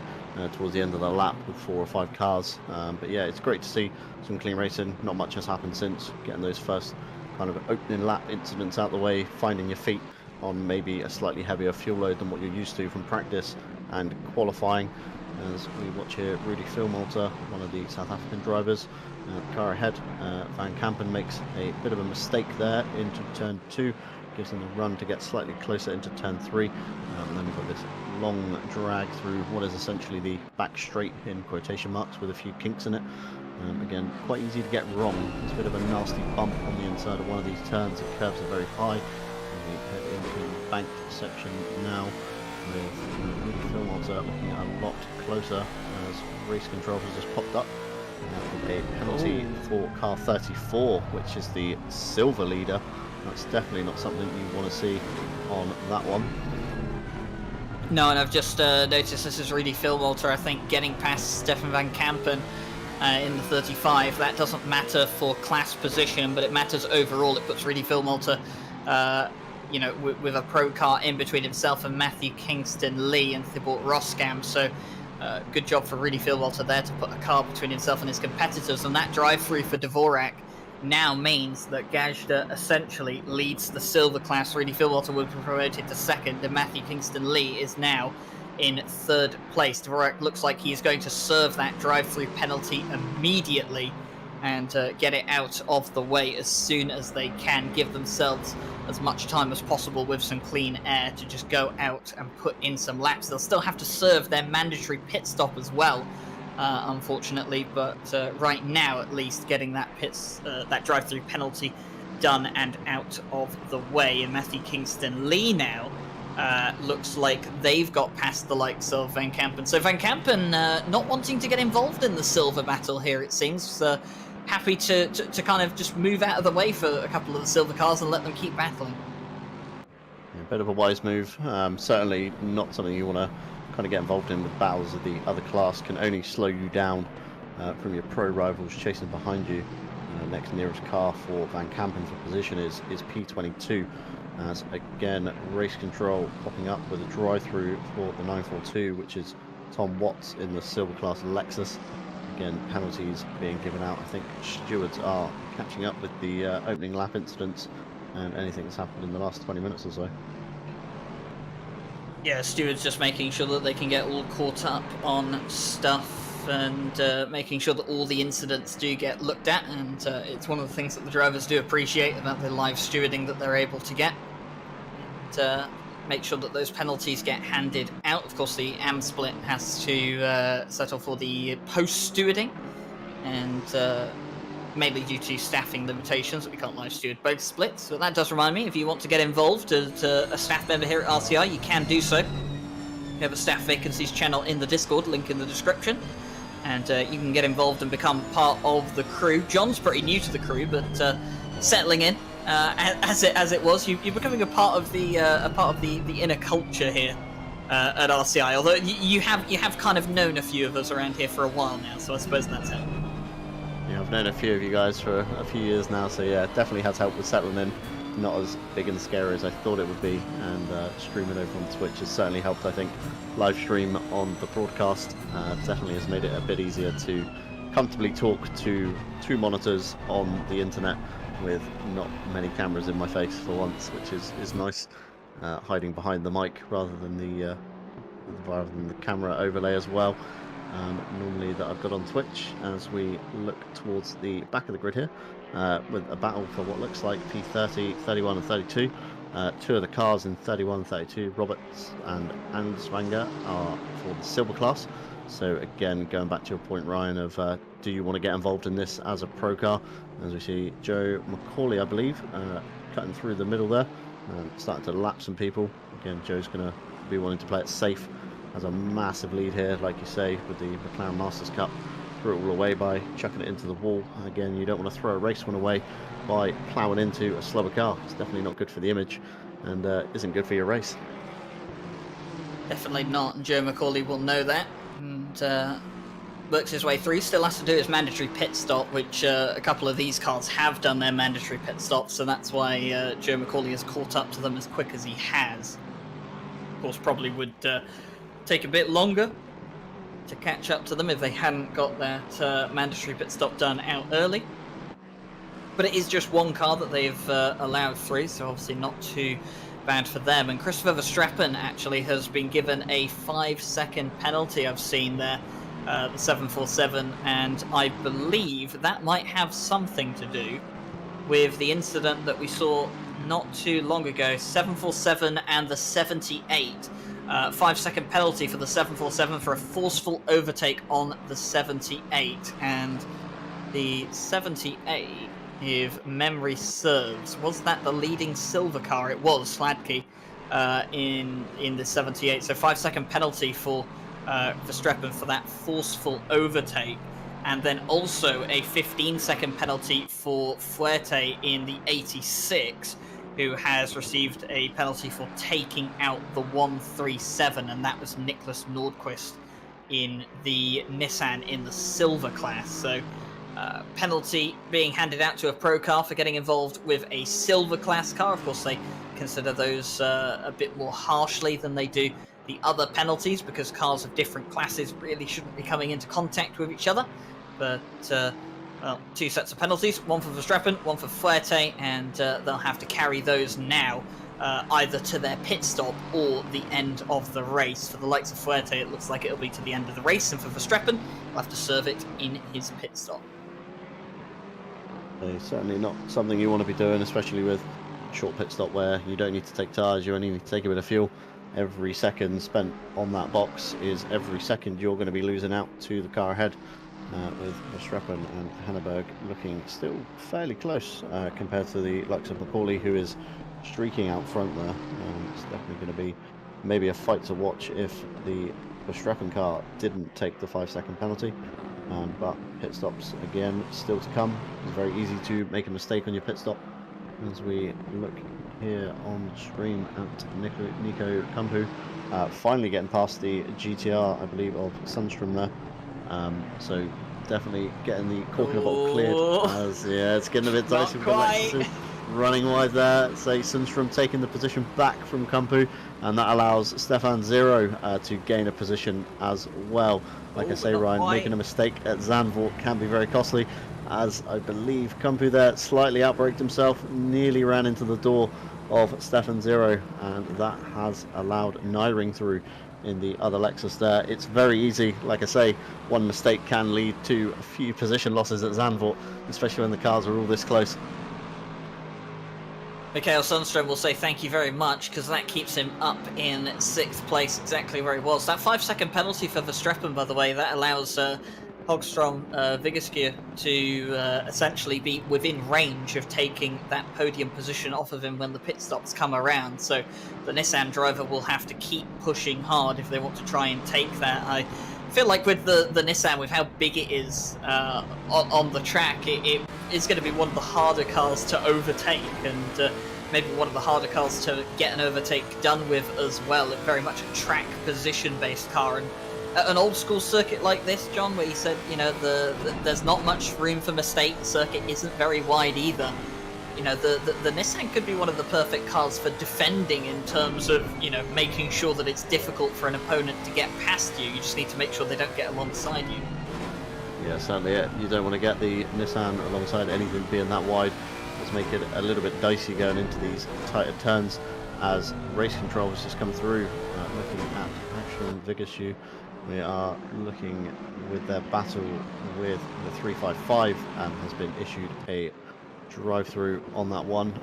towards the end of the lap with 4 or 5 cars. But yeah, it's great to see some clean racing. Not much has happened since getting those first kind of opening lap incidents out the way, finding your feet on maybe a slightly heavier fuel load than what you're used to from practice and qualifying. As we watch here, Rudy Philmalter, one of the South African drivers, car ahead. Van Kampen makes a bit of a mistake there into turn 2, gives him the run to get slightly closer into turn 3. And then we've got this long drag through what is essentially the back straight in quotation marks with a few kinks in it. Again, quite easy to get wrong. It's a bit of a nasty bump on the inside of one of these turns. The curves are very high. We head into the banked section now, with Rudy Philmalter looking a lot closer as race control has just popped up. A penalty for car 34, which is the silver leader. That's definitely not something you want to see on that one. No, and I've just noticed this is Rudy Philmalter, I think, getting past Stefan Van Kampen in the 35. That doesn't matter for class position, but it matters overall. It puts Rudy Philmalter with a pro car in between himself and Matthew Kingston Lee and Thibaut Roskam. So good job for Rudy Philmalter there to put a car between himself and his competitors. And that drive-through for Dvorak now means that Gajda essentially leads the silver class. Rudy Philmalter will be promoted to 2nd, and Matthew Kingston Lee is now in 3rd place. Dvorak looks like he's going to serve that drive-through penalty immediately and get it out of the way as soon as they can, give themselves as much time as possible with some clean air to just go out and put in some laps. They'll still have to serve their mandatory pit stop as well, unfortunately, but right now at least getting that that drive-through penalty done and out of the way. And Matthew Kingston Lee now looks like they've got past the likes of Van Kampen. So Van Kampen not wanting to get involved in the silver battle here, it seems. Happy to kind of just move out of the way for a couple of the silver cars and let them keep battling. bit of a wise move. Certainly not something you want to kind of get involved in with battles of the other class. Can only slow you down from your pro rivals chasing behind you. Next nearest car for Van Kampen for position is P22. As again, race control popping up with a drive-through for the 942, which is Tom Watts in the silver class Lexus. Again, penalties being given out. I think stewards are catching up with the opening lap incidents and anything that's happened in the last 20 minutes or so. Yeah, stewards just making sure that they can get all caught up on stuff and making sure that all the incidents do get looked at, and it's one of the things that the drivers do appreciate about the live stewarding that they're able to get. And make sure that those penalties get handed out. Of course, the AM split has to settle for the post-stewarding, and mainly due to staffing limitations that we can't live steward both splits. So that does remind me, if you want to get involved as a staff member here at RCI, you can do so. We have a staff vacancies channel in the Discord, link in the description, and you can get involved and become part of the crew. John's pretty new to the crew, but settling in as it was. You're becoming a part of the inner culture here at RCI. Although you have kind of known a few of us around here for a while now, so I suppose that's helped. Yeah, I've known a few of you guys for a few years now, so yeah, definitely has helped with settling in. Not as big and scary as I thought it would be, and streaming over on Twitch has certainly helped. I think live stream on the broadcast definitely has made it a bit easier to comfortably talk to two monitors on the internet with not many cameras in my face for once, which is nice. Hiding behind the mic rather than the camera overlay as well. Normally that I've got on Twitch, as we look towards the back of the grid here, with a battle for what looks like P30, 31 and 32. Two of the cars in 31 and 32, Roberts and Answanger, are for the silver class. So again, going back to your point, Ryan, of do you want to get involved in this as a pro car? As we see Joe McCauley, I believe, cutting through the middle there, starting to lap some people. Again, Joe's going to be wanting to play it safe. Has a massive lead here, like you say, with the McLaren Masters Cup. Threw it all away by chucking it into the wall. Again, you don't want to throw a race one away by ploughing into a slower car. It's definitely not good for the image, and isn't good for your race. Definitely not, and Joe McCauley will know that, and works his way through. Still has to do his mandatory pit stop, which a couple of these cars have done their mandatory pit stops, so that's why Joe McCauley has caught up to them as quick as he has. Of course, probably would take a bit longer to catch up to them if they hadn't got that mandatory pit stop done out early. But it is just one car that they've allowed through, so obviously not too bad for them. And Christopher Verstappen actually has been given a 5-second penalty, I've seen there, the 747, and I believe that might have something to do with the incident that we saw not too long ago, 747 and the 78. 5-second penalty for the 747 for a forceful overtake on the 78, and the 78, if memory serves, was that the leading silver car? It was Sladke in the 78. So 5-second penalty for Verstappen for that forceful overtake, and then also a 15-second penalty for Fuerte in the 86, who has received a penalty for taking out the 137, and that was Nicholas Nordquist in the Nissan in the silver class. So penalty being handed out to a pro car for getting involved with a silver class car. Of course, they consider those a bit more harshly than they do the other penalties, because cars of different classes really shouldn't be coming into contact with each other. But well, two sets of penalties, one for Verstappen, one for Fuerte, and they'll have to carry those now either to their pit stop or the end of the race. For the likes of Fuerte, it looks like it'll be to the end of the race, and for Verstappen, he'll have to serve it in his pit stop. Certainly not something you want to be doing, especially with a short pit stop where you don't need to take tyres, you only need to take a bit of fuel. Every second spent on that box is every second you're going to be losing out to the car ahead. With Verstappen and Hanneberg looking still fairly close compared to the likes of McCauley, who is streaking out front there. It's definitely going to be maybe a fight to watch if the Verstappen car didn't take the 5-second penalty. But pit stops again still to come. It's very easy to make a mistake on your pit stop. As we look here on stream at Nico Kampu. Finally getting past the GTR, I believe, of Sundstrom there. So definitely getting the cork in a bottle cleared. As yeah, it's getting a bit dicey with Alexis running wide there. So Sundstrom taking the position back from Kampu, and that allows Stefan Zero to gain a position as well. Like I say, Ryan, making a mistake at Zandvoort can be very costly, as I believe Kampu there slightly outbraked himself, nearly ran into the door of Stefan Zero, and that has allowed Nyring through in the other Lexus there. It's very easy, like I say, one mistake can lead to a few position losses at Zandvoort, especially when the cars are all this close. Mikael Sundström will say thank you very much, because that keeps him up in 6th place, exactly where he was. That 5-second penalty for Verstappen, by the way, that allows Hogstrom Vigerskeer to essentially be within range of taking that podium position off of him when the pit stops come around. So the Nissan driver will have to keep pushing hard if they want to try and take that. I feel like with the Nissan, with how big it is on the track, it is going to be one of the harder cars to overtake, and maybe one of the harder cars to get an overtake done with as well. It's very much a track position-based car, and at an old-school circuit like this, John, where you said, you know, there's not much room for mistake, the circuit isn't very wide either. You know, the Nissan could be one of the perfect cars for defending in terms of, you know, making sure that it's difficult for an opponent to get past you. You just need to make sure they don't get alongside you. Yeah, certainly. You don't want to get the Nissan alongside anything being that wide. Let's make it a little bit dicey going into these tighter turns as race control has just come through. Looking at Action Vigerskeer, we are looking with their battle with the 355 and has been issued a drive-through on that one,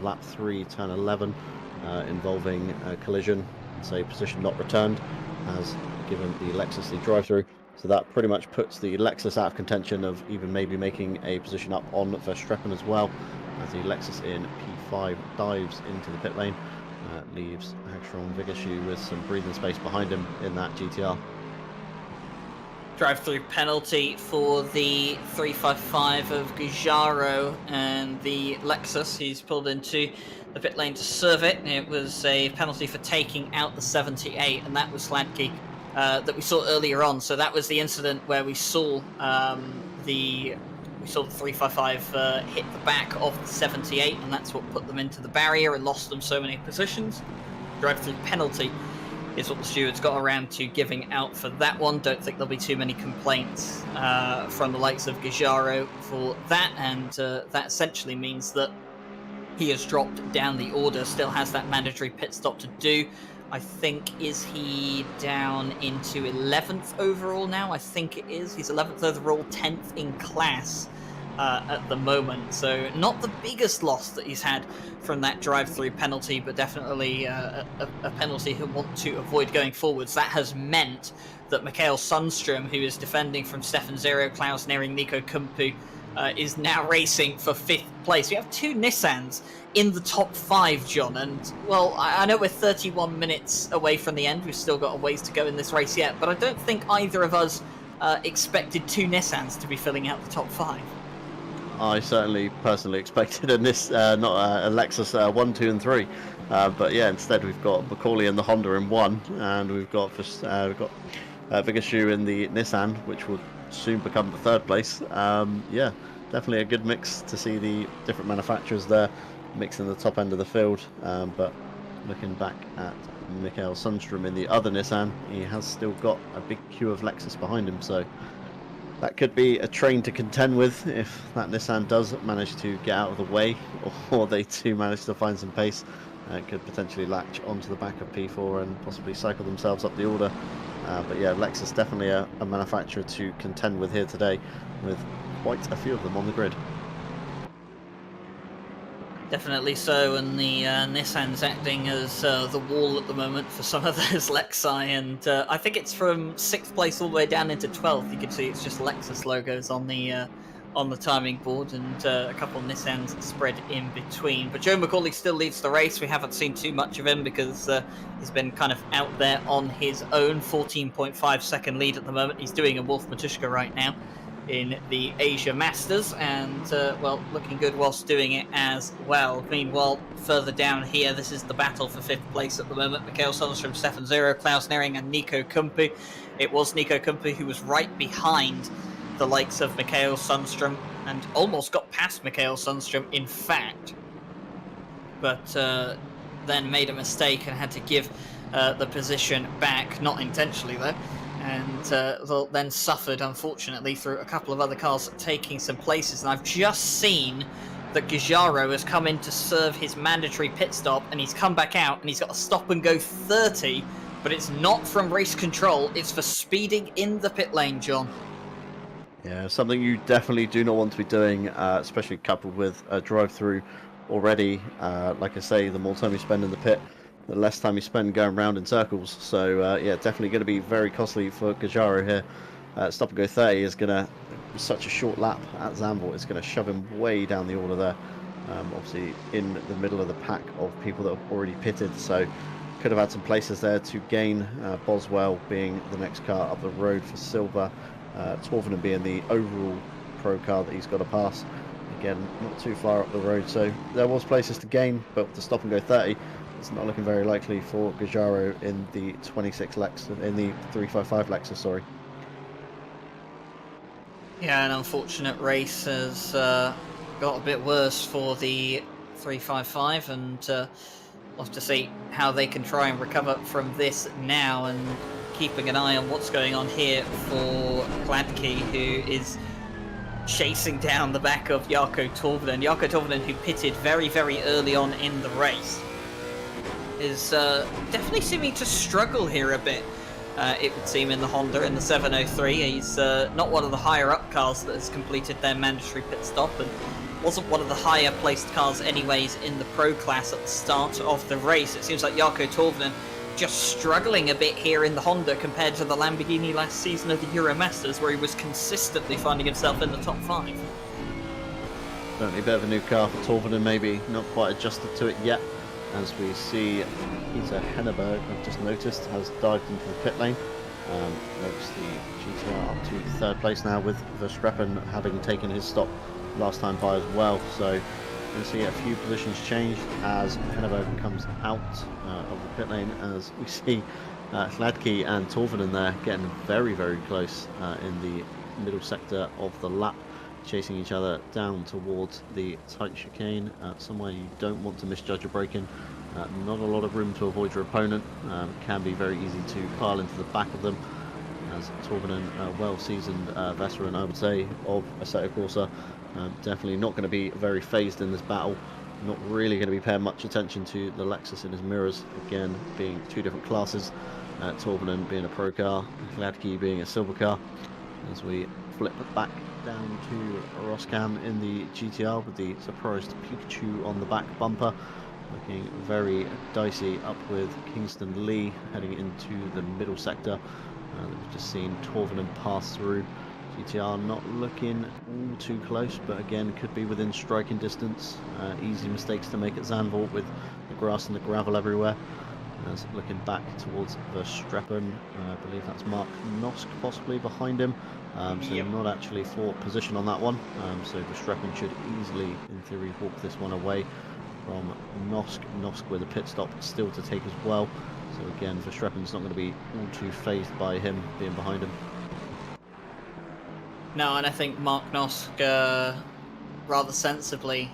lap 3, turn 11, involving a collision, so position not returned, has given the Lexus the drive-through. So that pretty much puts the Lexus out of contention of even maybe making a position up on Verstappen as well, as the Lexus in P5 dives into the pit lane, leaves Hagstrom Vigerskeer with some breathing space behind him in that GTR. Drive-through penalty for the 355 of Gujarro and the Lexus. He's pulled into the pit lane to serve it. It was a penalty for taking out the 78, and that was Sladke that we saw earlier on. So that was the incident where we saw the 355 hit the back of the 78, and that's what put them into the barrier and lost them so many positions. Drive-through penalty is what the stewards got around to giving out for that one. Don't think there'll be too many complaints from the likes of Gujarro for that, and that essentially means that he has dropped down the order, still has that mandatory pit stop to do. I think, is he down into 11th overall now? I think it is. He's 11th overall, 10th in class at the moment. So not the biggest loss that he's had from that drive-through penalty, but definitely a penalty he'll want to avoid going forwards. That has meant that Mikael Sundström, who is defending from Stefan Zero, Klaus Nearing, Nico Kumpu, is now racing for 5th place. We have 2 Nissans in the top 5, John, and, well, I know we're 31 minutes away from the end. We've still got a ways to go in this race yet, but I don't think either of us expected 2 Nissans to be filling out the top 5. I certainly personally expected a Lexus 1, 2 and 3, but yeah, instead we've got Macaulay and the Honda in 1, and we've got Vigerskeer in the Nissan, which will soon become the 3rd place. Yeah, definitely a good mix to see the different manufacturers there mixing the top end of the field, but looking back at Mikael Sundström in the other Nissan, he has still got a big queue of Lexus behind him, so that could be a train to contend with if that Nissan does manage to get out of the way, or they too manage to find some pace. Could potentially latch onto the back of P4 and possibly cycle themselves up the order. But yeah, Lexus definitely a manufacturer to contend with here today, with quite a few of them on the grid. Definitely so, and the Nissan's acting as the wall at the moment for some of those Lexi, and I think it's from 6th place all the way down into 12th. You can see it's just Lexus logos on the timing board, and a couple of Nissans spread in between. But Joe Macaulay still leads the race. We haven't seen too much of him because he's been kind of out there on his own. 14.5 second lead at the moment. He's doing a Wolf Matuszka right now. in the Asia Masters, and well, looking good whilst doing it as well. Meanwhile, further down here, this is the battle for 5th place at the moment. Mikael Sundström, Stefan Zero, Klaus Nering and Nico Kumpu. It was Nico Kumpu who was right behind the likes of Mikael Sundström and almost got past Mikael Sundström, in fact, but then made a mistake and had to give the position back, not intentionally though, and then suffered, unfortunately, through a couple of other cars taking some places. And I've just seen that Gujarro has come in to serve his mandatory pit stop, and he's come back out, and he's got a stop and go 30, but it's not from race control, it's for speeding in the pit lane, John. Yeah, something you definitely do not want to be doing, especially coupled with a drive-through already. Like I say, the more time you spend in the pit, the less time you spend going round in circles. So yeah, definitely going to be very costly for Gujarro here. Stop and go 30 is going to, such a short lap at Zandvoort, it's going to shove him way down the order there. Obviously in the middle of the pack of people that have already pitted, so could have had some places there to gain. Boswell being the next car up the road for silver, Torvinen being the overall pro car that he's got to pass. Again, not too far up the road, so there was places to gain, but to stop and go 30, it's not looking very likely for Gujarro in the 26 Lexus, in the 355 Lexus, sorry. Yeah, an unfortunate race has got a bit worse for the 355, and we'll have to see how they can try and recover from this now, and keeping an eye on what's going on here for Gladkey, who is chasing down the back of Jarkko Torvinen. Jarkko Torvinen, who pitted very, very early on in the race, is definitely seeming to struggle here a bit, it would seem, in the Honda, in the 703. He's not one of the higher-up cars that has completed their mandatory pit stop, and wasn't one of the higher-placed cars anyways in the Pro class at the start of the race. It seems like Jarkko Torvinen just struggling a bit here in the Honda compared to the Lamborghini last season of the Euro Masters, where he was consistently finding himself in the top 5. Certainly a bit of a new car for Torvinen, maybe not quite adjusted to it yet, as we see Peter Henneberg, I've just noticed, has dived into the pit lane. Notice the GTR up to 3rd place now, with Verstappen having taken his stop last time by as well. So we're going to see a few positions changed as Henneberg comes out of the pit lane, as we see Gladkey and Torvinen there getting very, very close in the middle sector of the lap, chasing each other down towards the tight chicane, somewhere you don't want to misjudge your braking. Not a lot of room to avoid your opponent. Can be very easy to pile into the back of them, as Torvinen, well-seasoned veteran, I would say, of Assetto Corsa, definitely not going to be very phased in this battle. Not really going to be paying much attention to the Lexus in his mirrors, again being two different classes. Torvinen being a pro car, Gladkey being a silver car. As we flip back down to Roscam in the GTR with the surprised Pikachu on the back bumper, looking very dicey up with Kingston Lee heading into the middle sector. We've just seen Torvinen pass through. GTR not looking all too close, but again could be within striking distance. Easy mistakes to make at Zandvoort with the grass and the gravel everywhere. As looking back towards Verstappen, I believe that's Mark Nosk possibly behind him. So Yep. not actually for position on that one. So Verstappen should easily, in theory, walk this one away from Nosk. Nosk with a pit stop still to take as well. So again, Verstappen's not going to be all too phased by him being behind him. No, and I think Mark Nosk rather sensibly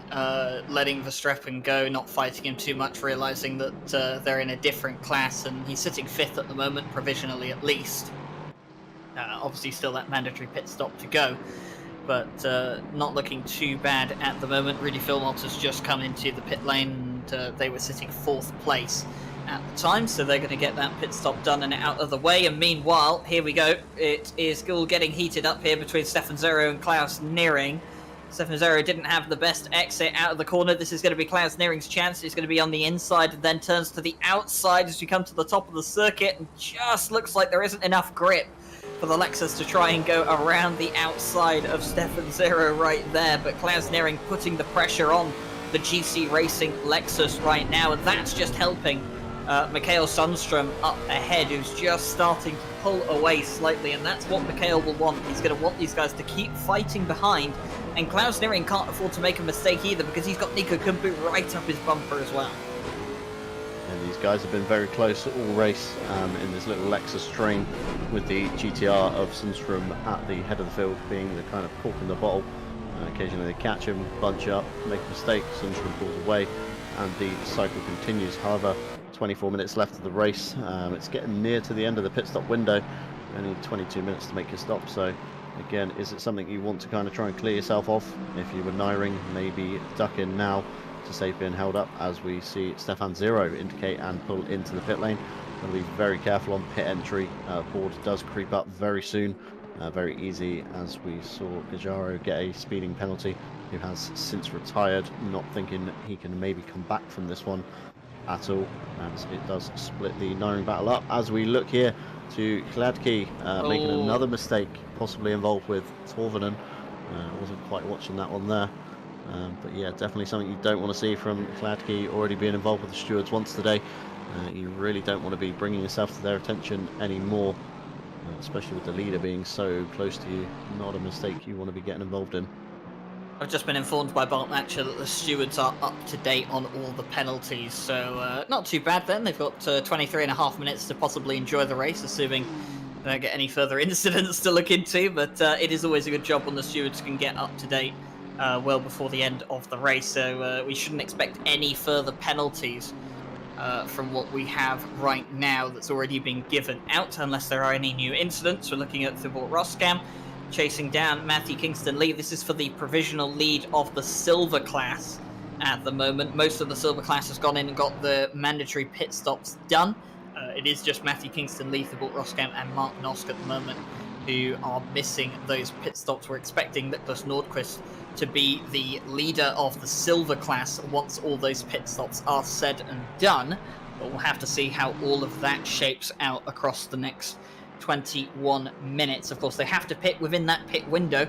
letting Verstappen go, not fighting him too much, realising that they're in a different class, and he's sitting 5th at the moment, provisionally at least. Obviously still that mandatory pit stop to go, but not looking too bad at the moment. Rudy Philmont has just come into the pit lane, and they were sitting 4th place at the time, so they're going to get that pit stop done and out of the way. And meanwhile, here we go, it is all getting heated up here between Stefan Zero and Klaus Nering. Stefan Zero didn't have the best exit out of the corner. This is going to be Klaus Nering's chance. He's going to be on the inside and then turns to the outside as we come to the top of the circuit, and just looks like there isn't enough grip for the Lexus to try and go around the outside of Stefan Zero right there. But Klaus Nering putting the pressure on the GC Racing Lexus right now, and that's just helping Mikael Sundström up ahead, who's just starting to pull away slightly, and that's what Mikhail will want. He's going to want these guys to keep fighting behind, and Klaus Niering can't afford to make a mistake either because he's got Nico Kumpu right up his bumper as well. And these guys have been very close all race in this little Lexus train, with the GTR of Sundstrom at the head of the field being the kind of cork in the bottle. Occasionally they catch him, bunch up, make a mistake, Sundstrom pulls away, and the cycle continues. However, 24 minutes left of the race. It's getting near to the end of the pit stop window. Only 22 minutes to make your stop. So again, is it something you want to kind of try and clear yourself off? If you were Niering, maybe duck in now to save being held up, as we see Stefan Zero indicate and pull into the pit lane. Got to be very careful on pit entry. Board does creep up very soon. Very easy, as we saw Gajaro get a speeding penalty, who has since retired, not thinking he can maybe come back from this one at all, and it does split the Niering battle up. As we look here to Kladke making another mistake, possibly involved with Torvinen. Wasn't quite watching that one there, but yeah, definitely something you don't want to see from Kladke, already being involved with the stewards once today. You really don't want to be bringing yourself to their attention anymore, especially with the leader being so close to you. Not a mistake you want to be getting involved in. I've just been informed by Bart Matcher that the stewards are up to date on all the penalties, so not too bad then. They've got 23.5 minutes to possibly enjoy the race, assuming they don't get any further incidents to look into, but it is always a good job when the stewards can get up to date well before the end of the race, so we shouldn't expect any further penalties from what we have right now that's already been given out, unless there are any new incidents. We're looking at Thibaut Roskam chasing down Matthew Kingston Lee. This is for the provisional lead of the silver class at the moment. Most of the silver class has gone in and got the mandatory pit stops done. It is just Matthew Kingston Lee, Thibaut Roskam and Mark Nosk at the moment who are missing those pit stops. We're expecting Niklas Nordqvist to be the leader of the silver class once all those pit stops are said and done, but we'll have to see how all of that shapes out across the next 21 minutes. Of course, they have to pit within that pit window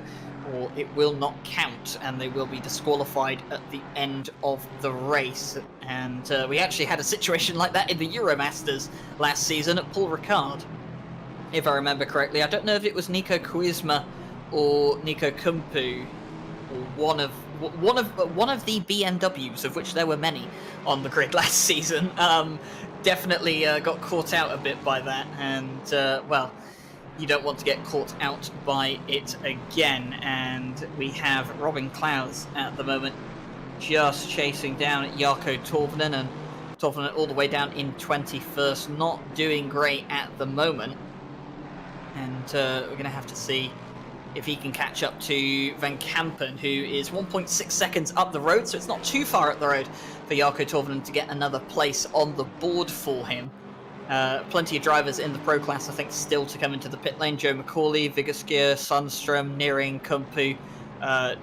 or it will not count, and they will be disqualified at the end of the race. And we actually had a situation like that in the Euromasters last season at Paul Ricard, if I remember correctly. I don't know if it was Nico Kuzma or Nico Kumpu, or one of the BMWs, of which there were many on the grid last season. Definitely got caught out a bit by that, and well, you don't want to get caught out by it again. And we have Robin Klaus at the moment just chasing down Jarkko Torvinen, and Torvinen all the way down in 21st, not doing great at the moment. And we're going to have to see if he can catch up to Van Kampen, who is 1.6 seconds up the road, so it's not too far up the road for Jarkko Torvinen to get another place on the board for him. Plenty of drivers in the pro class, I think, still to come into the pit lane. Joe McCauley, Vigeskir, Sundstrom, Niering, Kumpu,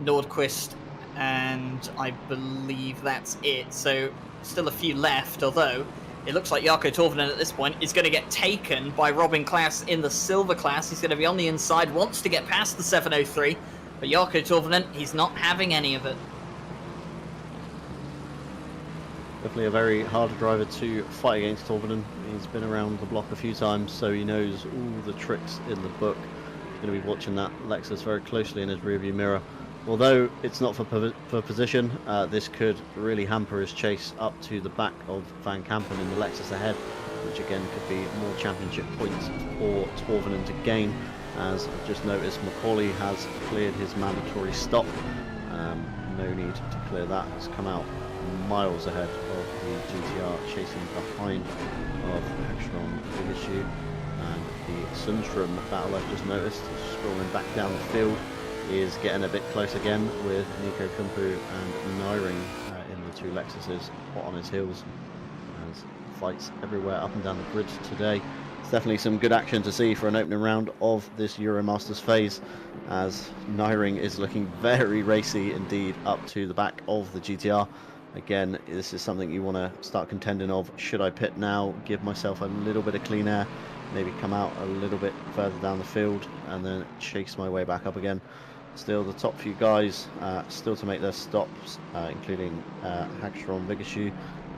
Nordqvist, and I believe that's it. So still a few left, although it looks like Jarkko Torvinen at this point is going to get taken by Robin Klaus in the silver class. He's going to be on the inside, wants to get past the 703, but Jarkko Torvinen, he's not having any of it. Definitely a very hard driver to fight against, Torvinen. He's been around the block a few times, so he knows all the tricks in the book. He's going to be watching that Lexus very closely in his rearview mirror. Although it's not for position, this could really hamper his chase up to the back of Van Kampen in the Lexus ahead, which again could be more championship points for Torvinen to gain. As I've just noticed, McCauley has cleared his mandatory stop. No need to clear that. It's come out miles ahead of the GTR, chasing behind of Hagstrom Vigashu, and the Sundstrom battle I've just noticed, scrolling back down the field, is getting a bit close again with Nico Kumpu and Niering in the two Lexuses hot on his heels, as fights everywhere up and down the grid today. It's definitely some good action to see for an opening round of this Euromasters phase, as Niering is looking very racy indeed up to the back of the GTR. Again, this is something you want to start contending of. Should I pit now, give myself a little bit of clean air, maybe come out a little bit further down the field and then chase my way back up again? Still the top few guys still to make their stops, including Hagstrom Vigashu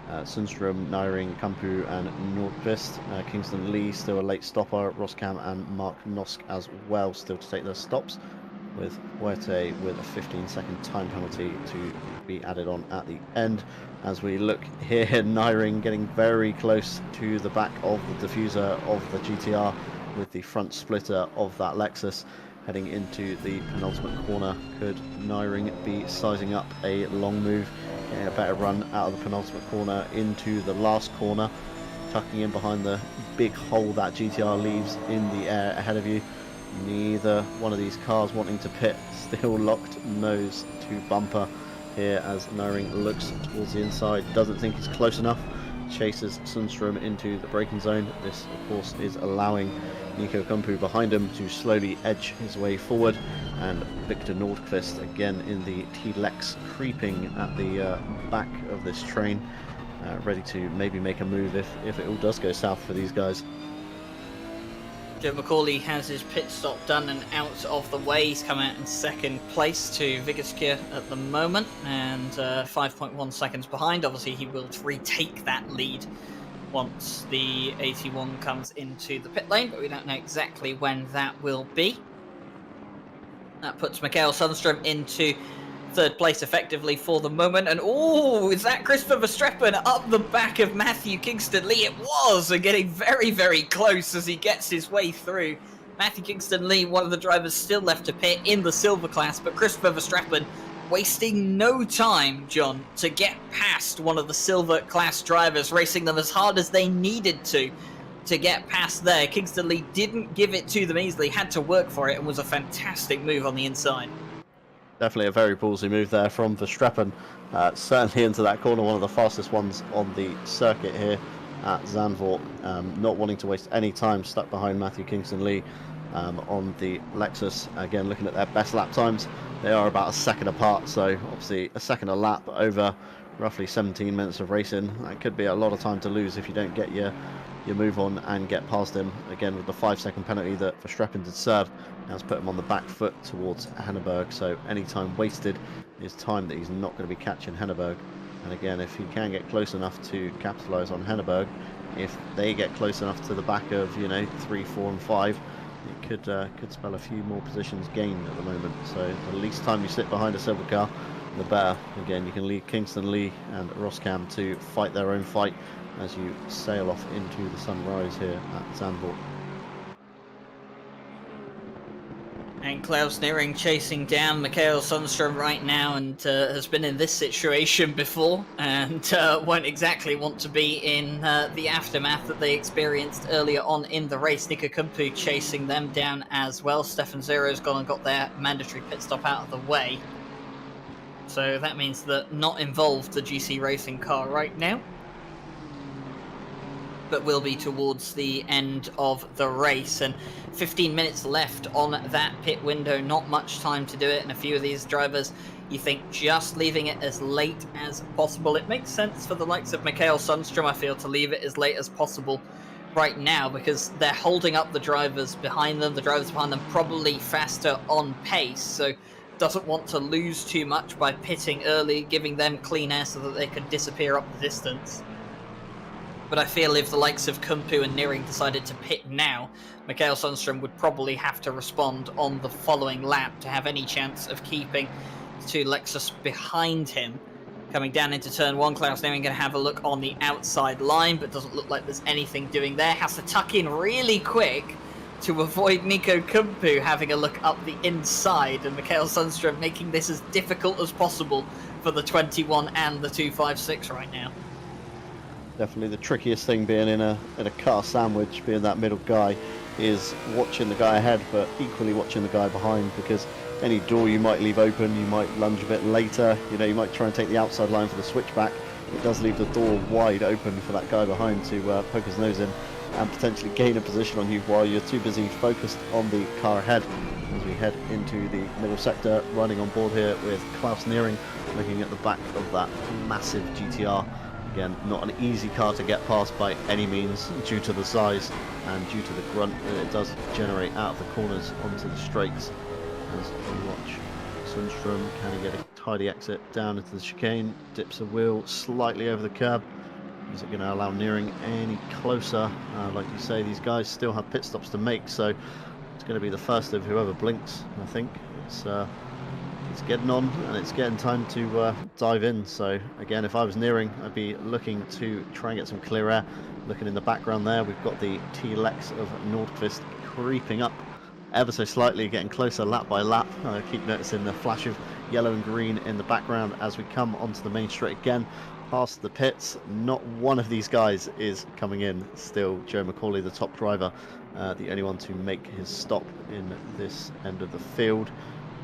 Sundström, Nyring, Kampu and Nordqvist. Kingston Lee still a late stopper. Roskam and Mark Nosk as well still to take their stops, with Huerte with a 15-second time penalty to be added on at the end. As we look here, Nyring getting very close to the back of the diffuser of the GTR with the front splitter of that Lexus. Heading into the penultimate corner, could Nyring be sizing up a long move, getting a better run out of the penultimate corner into the last corner, tucking in behind the big hole that GTR leaves in the air ahead of you. Neither one of these cars wanting to pit, still locked nose to bumper here as Nyring looks towards the inside, doesn't think he's close enough, chases Sundström into the braking zone. This of course is allowing Nico Kumpu behind him to slowly edge his way forward, and Victor Nordqvist again in the T-Lex creeping at the back of this train, ready to maybe make a move if it all does go south for these guys. Joe McCauley has his pit stop done and out of the way. He's come out in second place to Vigeskir at the moment, and 5.1 seconds behind. Obviously he will retake that lead once the 81 comes into the pit lane, but we don't know exactly when that will be. That puts Mikael Sundström into third place effectively for the moment, and oh, is that Christopher Verstappen up the back of Matthew Kingston Lee? It was, and getting very, very close as he gets his way through. Matthew Kingston Lee, one of the drivers still left to pit in the silver class, but Christopher Verstappen wasting no time, John, to get past one of the silver class drivers, racing them as hard as they needed to get past there. Kingston Lee didn't give it to them easily, had to work for it, and was a fantastic move on the inside. Definitely a very ballsy move there from Verstappen, certainly into that corner, one of the fastest ones on the circuit here at Zandvoort, not wanting to waste any time, stuck behind Matthew Kingston Lee on the Lexus. Again, looking at their best lap times, they are about a second apart, so obviously a second a lap over roughly 17 minutes of racing. That could be a lot of time to lose if you don't get your move on and get past him. Again, with the 5-second penalty that Verstappen did serve, now it's put him on the back foot towards Henneberg, so any time wasted is time that he's not going to be catching Henneberg. And again, if he can get close enough to capitalise on Henneberg, if they get close enough to the back of 3, 4 and 5, it could spell a few more positions gained at the moment. So the least time you sit behind a silver car, the better. Again, you can leave Kingston Lee and Roskam to fight their own fight as you sail off into the sunrise here at Zandvoort. And Klaus Nyring chasing down Mikael Sundström right now, and has been in this situation before, and won't exactly want to be in the aftermath that they experienced earlier on in the race. Nico Kumpu chasing them down as well. Stefan Zero's gone and got their mandatory pit stop out of the way. So that means that not involved the GC Racing car right now, but will be towards the end of the race, and 15 minutes left on that pit window. Not much time to do it, and a few of these drivers, you think just leaving it as late as possible. It makes sense for the likes of Mikael Sundström, I feel, to leave it as late as possible right now, because they're holding up the drivers behind them. The drivers behind them probably faster on pace, so doesn't want to lose too much by pitting early, giving them clean air so that they can disappear up the distance. But I feel if the likes of Kumpu and Nyring decided to pit now, Mikael Sundström would probably have to respond on the following lap to have any chance of keeping the two Lexus behind him. Coming down into turn 1, Klaus Nyring going to have a look on the outside line, but doesn't look like there's anything doing there. Has to tuck in really quick to avoid Nico Kumpu having a look up the inside, and Mikael Sundström making this as difficult as possible for the 21 and the 256 right now. Definitely the trickiest thing being in a car sandwich, being that middle guy, is watching the guy ahead, but equally watching the guy behind, because any door you might leave open, you might lunge a bit later, you might try and take the outside line for the switchback. It does leave the door wide open for that guy behind to poke his nose in and potentially gain a position on you while you're too busy focused on the car ahead. As we head into the middle sector, running on board here with Klaus Nyring, looking at the back of that massive GTR. Again, not an easy car to get past by any means due to the size and due to the grunt that it does generate out of the corners onto the straights. As we watch Sundström, can he get a tidy exit down into the chicane, dips a wheel slightly over the curb, Is it going to allow nearing any closer? Like you say, these guys still have pit stops to make, so it's going to be the first of whoever blinks. I think it's getting on, and it's getting time to dive in. So again, if I was nearing, I'd be looking to try and get some clear air. Looking in the background there, we've got the T-Lex of Nordqvist creeping up ever so slightly, getting closer lap by lap. I keep noticing the flash of yellow and green in the background as we come onto the main straight again, past the pits. Not one of these guys is coming in. Still Joe McCauley, the top driver, the only one to make his stop in this end of the field.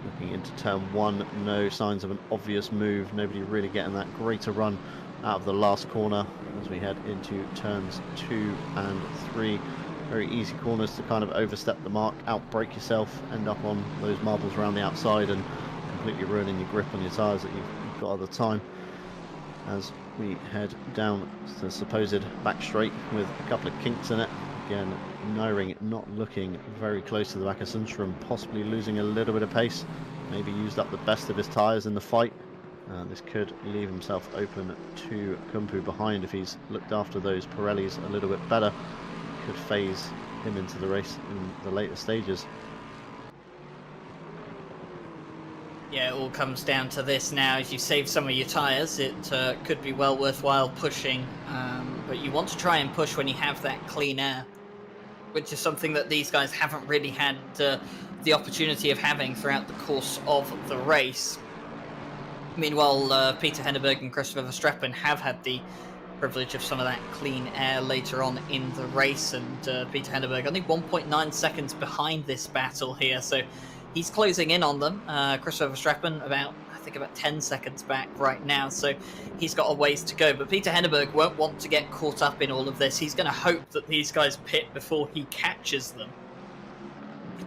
Looking into turn 1, no signs of an obvious move. Nobody really getting that greater run out of the last corner as we head into turns 2 and 3. Very easy corners to kind of overstep the mark, outbrake yourself, end up on those marbles around the outside and completely ruining your grip on your tyres that you've got at the time. As we head down to the supposed back straight with a couple of kinks in it. Again, Nyring not looking very close to the back of Sundstrom, possibly losing a little bit of pace. Maybe used up the best of his tyres in the fight. This could leave himself open to Kumpu behind if he's looked after those Pirellis a little bit better. Could phase him into the race in the later stages. Yeah, it all comes down to this now. As you save some of your tyres, it could be well worthwhile pushing, but you want to try and push when you have that clean air, which is something that these guys haven't really had the opportunity of having throughout the course of the race. Meanwhile, Peter Henneberg and Christopher Verstappen have had the privilege of some of that clean air later on in the race, and Peter Henneberg only 1.9 seconds behind this battle here, so he's closing in on them. Christopher Verstappen about 10 seconds back right now, so he's got a ways to go. But Peter Henneberg won't want to get caught up in all of this. He's going to hope that these guys pit before he catches them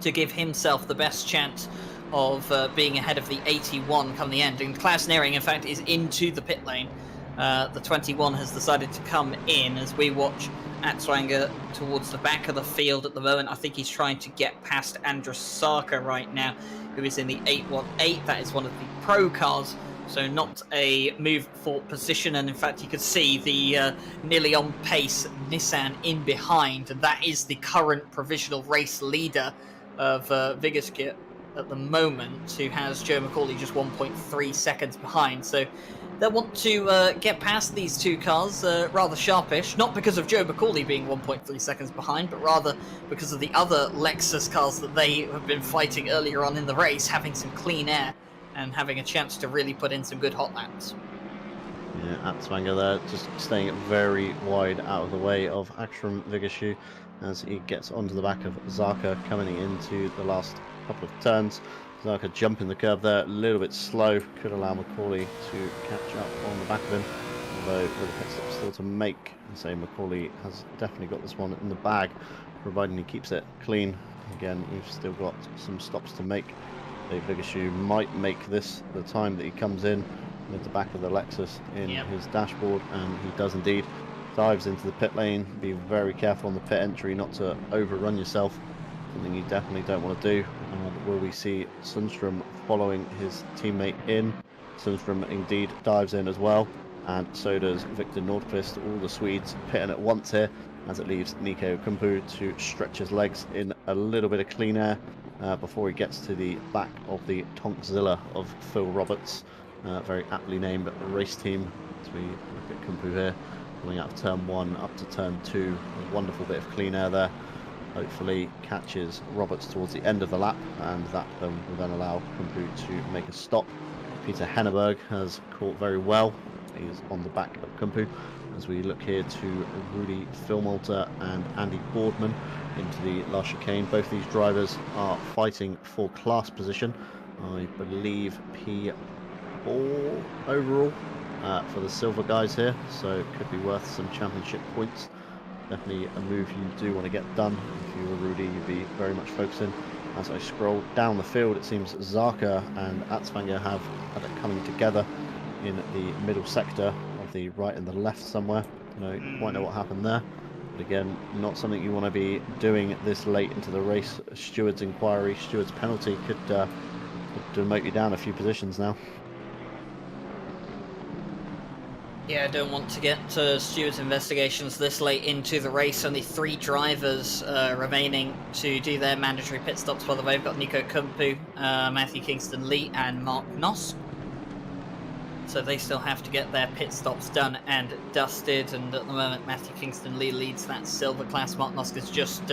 to give himself the best chance of being ahead of the 81 come the end. And Klaus Nearing, in fact, is into the pit lane. The 21 has decided to come in as we watch Atzwanger towards the back of the field at the moment. I think he's trying to get past Andras Sarka right now, who is in the 818. That is one of the pro cars, so not a move for position. And in fact, you can see the nearly on pace Nissan in behind, and that is the current provisional race leader of Vigeskit at the moment, who has Joe McCauley just 1.3 seconds behind. So they'll want to get past these two cars rather sharpish, not because of Joe McCauley being 1.3 seconds behind, but rather because of the other Lexus cars that they have been fighting earlier on in the race, having some clean air and having a chance to really put in some good hot laps. Yeah, Atzwanger there, just staying very wide out of the way of Akram Vigashu as he gets onto the back of Zarka coming into the last couple of turns. Zarka jumping the curve there, a little bit slow, could allow McCauley to catch up on the back of him, although with a pit stop still to make. So McCauley has definitely got this one in the bag, providing he keeps it clean. Again, we've still got some stops to make. Dave Vigashu might make this the time that he comes in with the back of the Lexus in his dashboard, and he does indeed. Dives into the pit lane. Be very careful on the pit entry not to overrun yourself, something you definitely don't want to do. Will we see Sundstrom following his teammate in? Sundstrom indeed dives in as well, and so does Victor Nordqvist. All the Swedes pitting at once here, as it leaves Nico Kumpu to stretch his legs in a little bit of clean air before he gets to the back of the Tonkzilla of Phil Roberts, very aptly named race team. As we look at Kumpu here, coming out of turn 1 up to turn 2, a wonderful bit of clean air there. Hopefully catches Roberts towards the end of the lap, and that will then allow Kumpu to make a stop. Peter Henneberg has caught very well. He's on the back of Kumpu. As we look here to Rudy Filmalter and Andy Boardman into the last chicane. Both these drivers are fighting for class position. I believe P4 overall for the silver guys here, so it could be worth some championship points. Definitely a move you do want to get done. If you were Rudy, you'd be very much focusing. As I scroll down the field, it seems Zarka and Atzwanger have had it coming together in the middle sector of the right and the left somewhere. Don't quite know what happened there, but again, not something you want to be doing this late into the race. Steward's inquiry, Steward's penalty could demote you down a few positions now. Yeah, I don't want to get to Stewart's investigations this late into the race. Only 3 drivers remaining to do their mandatory pit stops. By the way, we've got Nico Kumpu, Matthew Kingston-Lee, and Mark Noss. So they still have to get their pit stops done and dusted. And at the moment, Matthew Kingston-Lee leads that silver class. Mark Noss has just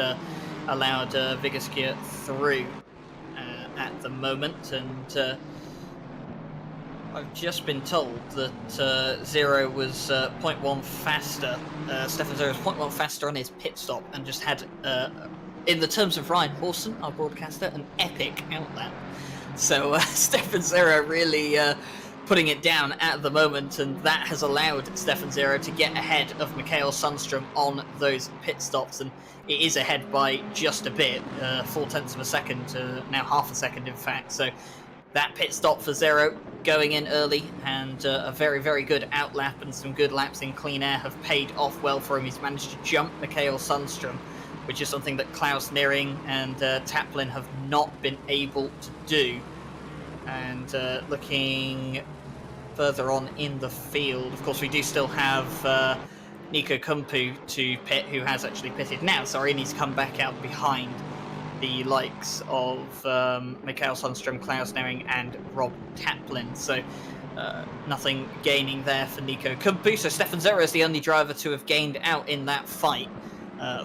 allowed Vigaskia through at the moment. And I've just been told that Zero was 0.1 faster. Stefan Zero was 0.1 faster on his pit stop and just had, in the terms of Ryan Hawson, our broadcaster, an epic outlap. So Stefan Zero really putting it down at the moment, and that has allowed Stefan Zero to get ahead of Mikael Sundstrom on those pit stops, and it is ahead by just a bit, 0.4 of a second, now half a second in fact. So that pit stop for Zero going in early, and a very, very good outlap and some good laps in clean air have paid off well for him. He's managed to jump Mikael Sundstrom, which is something that Klaus Neering and Taplin have not been able to do. And looking further on in the field, of course, we do still have Nico Kumpu to pit, who has actually pitted now, sorry, and he's come back out behind the likes of Mikael Sundstrom, Klaus Neering, and Rob Taplin. So nothing gaining there for Nico Kumpu. So Stefan Zero is the only driver to have gained out in that fight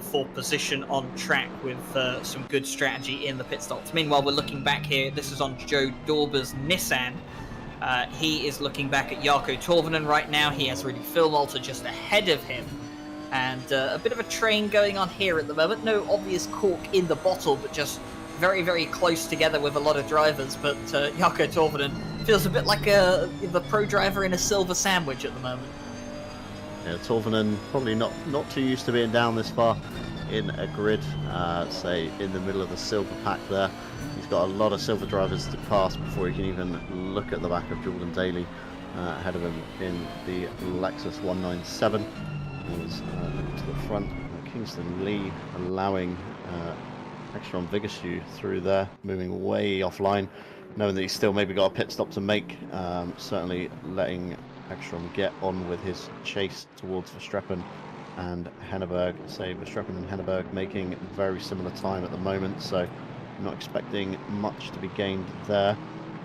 for position on track with some good strategy in the pit stops. Meanwhile, we're looking back here. This is on Joe Dorber's Nissan. He is looking back at Jarkko Torvinen right now. He has Rudy Philwalter just ahead of him. And a bit of a train going on here at the moment. No obvious cork in the bottle, but just very, very close together with a lot of drivers. But Jarkko Torvinen feels a bit like the pro driver in a silver sandwich at the moment. Yeah, Torvinen probably not too used to being down this far in a grid, say in the middle of the silver pack there. He's got a lot of silver drivers to pass before he can even look at the back of Jordan Daly ahead of him in the Lexus 197. He's looking to the front. Kingston Lee allowing Ekstrom Vigascu through there, moving way offline, knowing that he's still maybe got a pit stop to make. Certainly letting Ekstrom get on with his chase towards Verstappen and Henneberg. Say Verstappen and Henneberg making very similar time at the moment, so not expecting much to be gained there.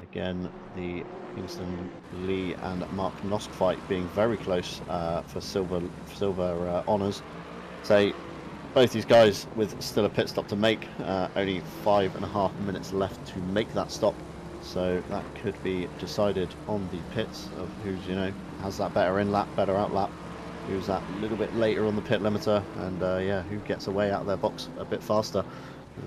Again, the Kingston Lee and Mark Nosk fight being very close for silver honours. Say both these guys with still a pit stop to make, only 5.5 minutes left to make that stop, so that could be decided on the pits of who's, you know, has that better in lap, better out lap, who's that little bit later on the pit limiter, and yeah, who gets away out of their box a bit faster.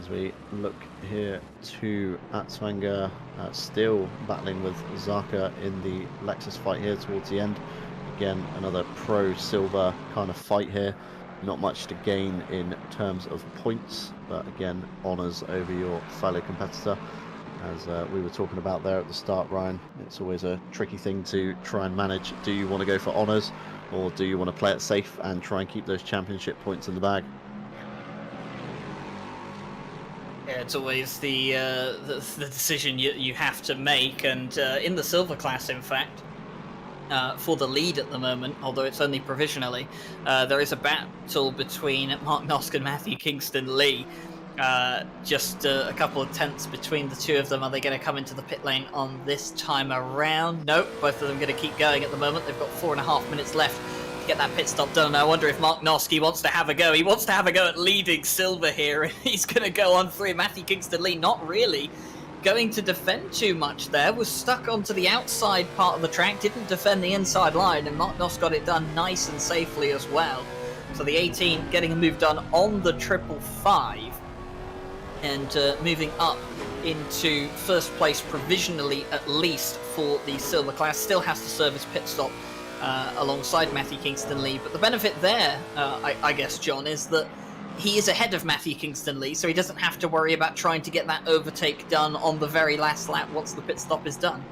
As we look here to Atzwanger still battling with Zaka in the Lexus fight here towards the end. Again, another pro silver kind of fight here. Not much to gain in terms of points, but again, honours over your fellow competitor. As we were talking about there at the start, Ryan, it's always a tricky thing to try and manage. Do you want to go for honours, or do you want to play it safe and try and keep those championship points in the bag? Yeah, it's always the decision you have to make, and in the silver class, in fact, for the lead at the moment, although it's only provisionally, there is a battle between Mark Nosk and Matthew Kingston-Lee. Just a couple of tenths between the two of them. Are they going to come into the pit lane on this time around? Nope, both of them going to keep going at the moment. They've got 4.5 minutes left to get that pit stop done. I wonder if Mark Noski wants to have a go. He wants to have a go at leading silver here. He's going to go on through. Matthew Kingston-Lee not really going to defend too much there. Was stuck onto the outside part of the track, didn't defend the inside line, and Mark Noss got it done nice and safely as well. So the 18 getting a move done on the 555. And moving up into first place provisionally, at least for the silver class. Still has to serve his pit stop alongside Matthew Kingston-Lee. But the benefit there, I guess, John, is that he is ahead of Matthew Kingston-Lee, so he doesn't have to worry about trying to get that overtake done on the very last lap once the pit stop is done.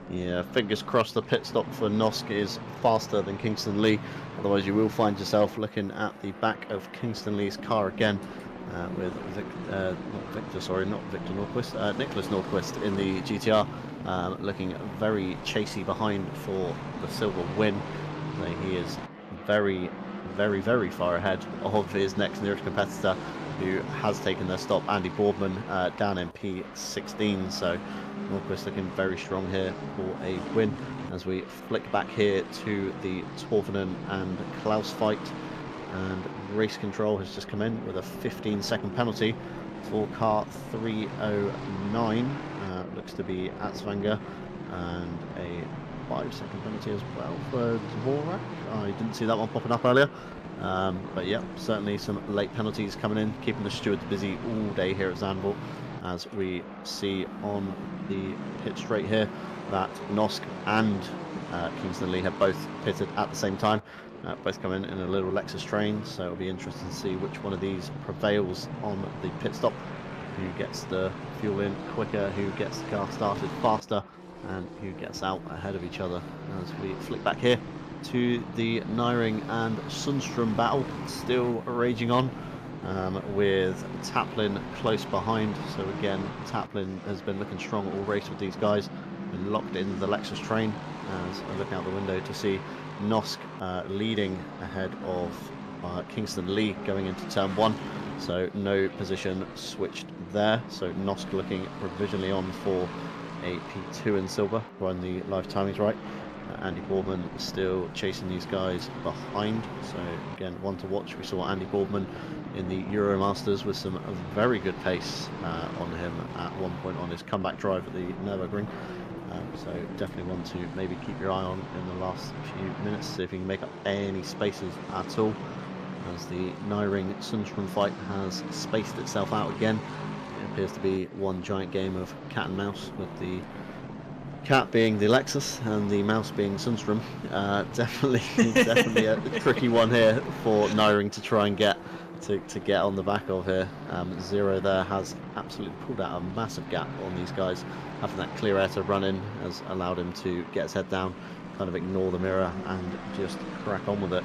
Yeah, fingers crossed the pit stop for Nosk is faster than Kingston-Lee. Otherwise you will find yourself looking at the back of Kingston-Lee's car again. With Nicholas Nordqvist in the GTR, looking very chasey behind for the silver win. He is very, very, very far ahead of his next nearest competitor, who has taken their stop, Andy Boardman, down in P16. So Norquist looking very strong here for a win. As we flick back here to the Torvinen and Klaus fight, and race control has just come in with a 15-second penalty for car 309. Looks to be Atzvanger, and a 5-second penalty as well for Dvorak. I didn't see that one popping up earlier. But yeah, certainly some late penalties coming in, keeping the stewards busy all day here at Zandvoort, as we see on the pit straight here that Nosk and Kingston Lee have both pitted at the same time. Both come in a little Lexus train, so it'll be interesting to see which one of these prevails on the pit stop, who gets the fuel in quicker, who gets the car started faster, and who gets out ahead of each other. As we flick back here to the Nyring and Sundstrom battle, still raging on, with Taplin close behind. So again, Taplin has been looking strong all race with these guys, been locked in the Lexus train. As I look out the window to see Nosk leading ahead of Kingston Lee going into turn 1. So no position switched there. So Nosk looking provisionally on for a P2 in silver, when the live timing's right. Andy Boardman still chasing these guys behind. So again, one to watch. We saw Andy Boardman in the Euromasters with some very good pace on him at one point on his comeback drive at the Nürburgring. So definitely one to maybe keep your eye on in the last few minutes, see if he can make up any spaces at all, as the Nyring Sundstrom fight has spaced itself out again. It appears to be one giant game of cat and mouse, with the cat being the Lexus and the mouse being Sundstrom. Definitely a tricky one here for Nyring to try and get on the back of here. Zero there has absolutely pulled out a massive gap on these guys. Having that clear air to run in has allowed him to get his head down, kind of ignore the mirror and just crack on with it.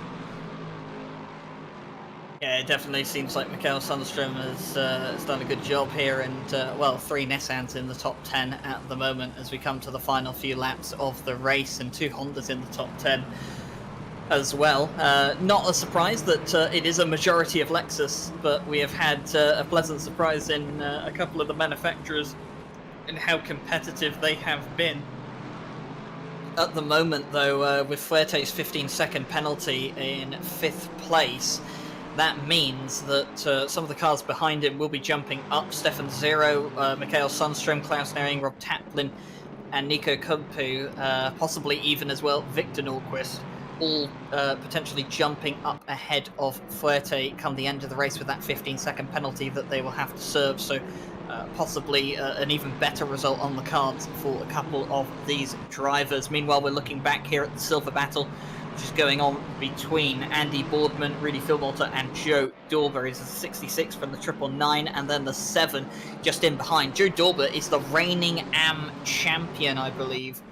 Yeah, it definitely seems like Mikael Sundstrom has done a good job here, and well, 3 Nissans in the top 10 at the moment as we come to the final few laps of the race, and 2 Hondas in the top 10 as well. Not a surprise that it is a majority of Lexus, but we have had a pleasant surprise in a couple of the manufacturers and how competitive they have been. At the moment, though, with Fuerte's 15-second penalty in 5th place, that means that some of the cars behind him will be jumping up. Stefan Zero, Mikael Sundstrom, Klaus Nyring, Rob Taplin, and Nico Kumpu, possibly even as well Victor Norquist, all potentially jumping up ahead of Fuerte come the end of the race with that 15-second penalty that they will have to serve. So possibly an even better result on the cards for a couple of these drivers. Meanwhile, we're looking back here at the silver battle, which is going on between Andy Boardman, Rudy Philmolter, and Joe Dorber. Is the 66 from the 999, and then the 7 just in behind. Joe Dorber is the reigning AM champion, I believe,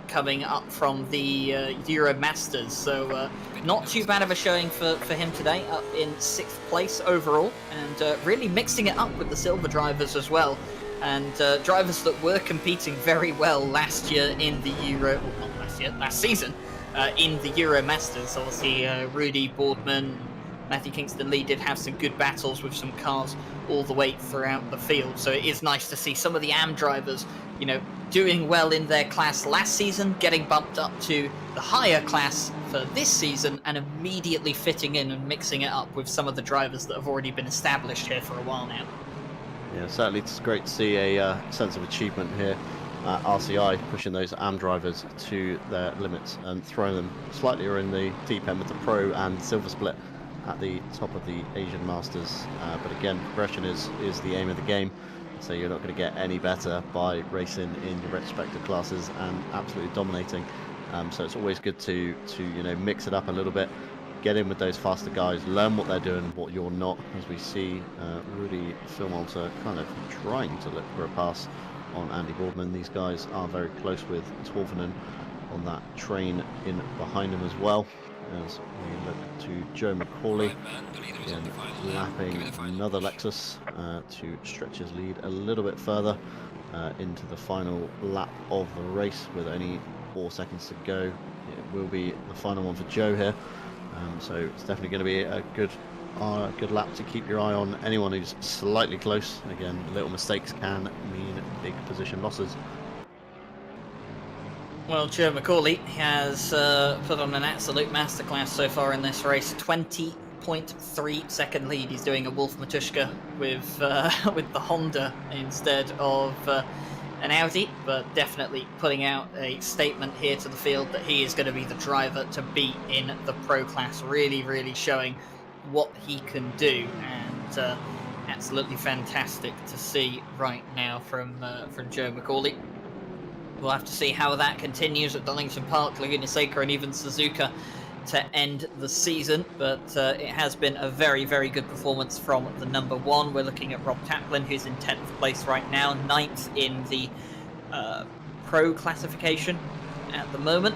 coming up from the Euromasters. So not too bad of a showing for him today, up in 6th place overall, and really mixing it up with the silver drivers as well. And drivers that were competing very well last year in the Euro, well, not last year, last season, in the Euromasters. Obviously, Rudy Boardman, Matthew Kingston Lee did have some good battles with some cars all the way throughout the field. So it is nice to see some of the AM drivers, you know, doing well in their class last season, getting bumped up to the higher class for this season, and immediately fitting in and mixing it up with some of the drivers that have already been established here for a while now. Yeah, certainly it's great to see a sense of achievement here. RCI pushing those AM drivers to their limits and throwing them slightly in the deep end with the Pro and Silver split at the top of the Asian Masters. But again, progression is the aim of the game. So you're not going to get any better by racing in your respective classes and absolutely dominating. So it's always good to you know, mix it up a little bit, get in with those faster guys, learn what they're doing, what you're not. As we see Rudy Philmolter kind of trying to look for a pass on Andy Boardman. These guys are very close with Torvinen on that train in behind him as well. As we look to Joe McCauley, again, lapping another Lexus to stretch his lead a little bit further into the final lap of the race with only 4 seconds to go. It will be the final one for Joe here. So it's definitely going to be a good lap to keep your eye on. Anyone who's slightly close, again, little mistakes can mean big position losses. Well, Joe McCauley has put on an absolute masterclass so far in this race. 20.3 second lead. He's doing a Wolf Matuszka with the Honda instead of an Audi, but definitely putting out a statement here to the field that he is going to be the driver to beat in the Pro class. Really, really showing what he can do, and absolutely fantastic to see right now from Joe McCauley. We'll have to see how that continues at Donington Park, Laguna Seca, and even Suzuka to end the season. But it has been a very, very good performance from the number one. We're looking at Rob Taplin, who's in 10th place right now, 9th in the Pro classification at the moment.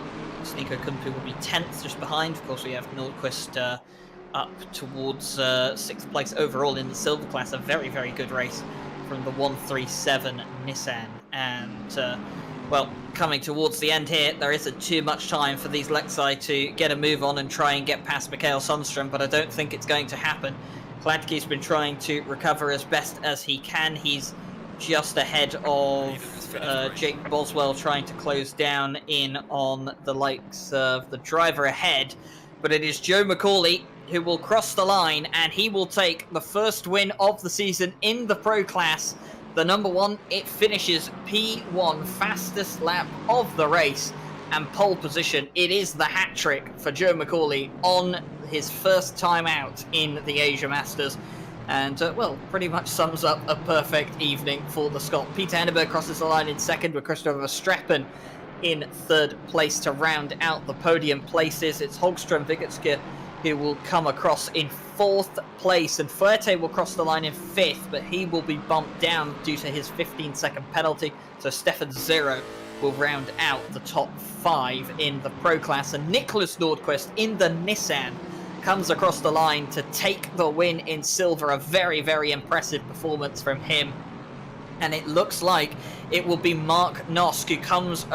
Nico Kumpu will be 10th, just behind. Of course, we have Nordqvist up towards 6th place overall in the silver class. A very, very good race from the 137 Nissan. And well, coming towards the end here, there isn't too much time for these Lexi to get a move on and try and get past Mikael Sundström, but I don't think it's going to happen. Hladky's been trying to recover as best as he can. He's just ahead of Jake Boswell, trying to close down in on the likes of the driver ahead. But it is Joe McCauley who will cross the line, and he will take the first win of the season in the Pro class. The number one, it finishes P1, fastest lap of the race, and pole position. It is the hat trick for Joe McCauley on his first time out in the Asia Masters. And, well, pretty much sums up a perfect evening for the Scot. Peter Henneberg crosses the line in second, with Christopher Verstappen in third place to round out the podium places. It's Hogström Vigotska who will come across in fourth place, and Fuerte will cross the line in fifth, but he will be bumped down due to his 15-second penalty. So Stefan Zero will round out the top five in the Pro class, and Nicholas Nordqvist in the Nissan comes across the line to take the win in silver. A very, very impressive performance from him. And it looks like it will be Mark Nosk who comes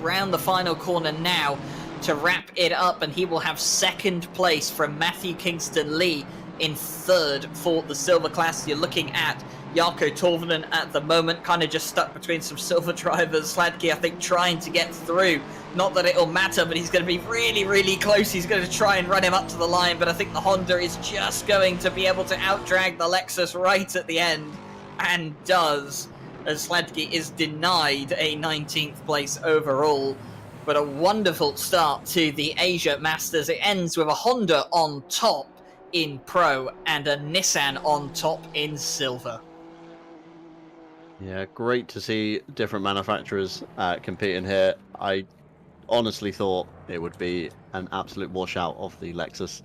around the final corner now to wrap it up, and he will have second place from Matthew Kingston Lee in third for the silver class. You're looking at Jarkko Torvinen at the moment, kind of just stuck between some silver drivers. Hladky, I think, trying to get through. Not that it'll matter, but he's going to be really, really close. He's going to try and run him up to the line, but I think the Honda is just going to be able to outdrag the Lexus right at the end, and does, as Hladky is denied a 19th place overall. But a wonderful start to the Asia Masters. It ends with a Honda on top in Pro and a Nissan on top in silver. Yeah, great to see different manufacturers competing here. I honestly thought it would be an absolute washout of the Lexus,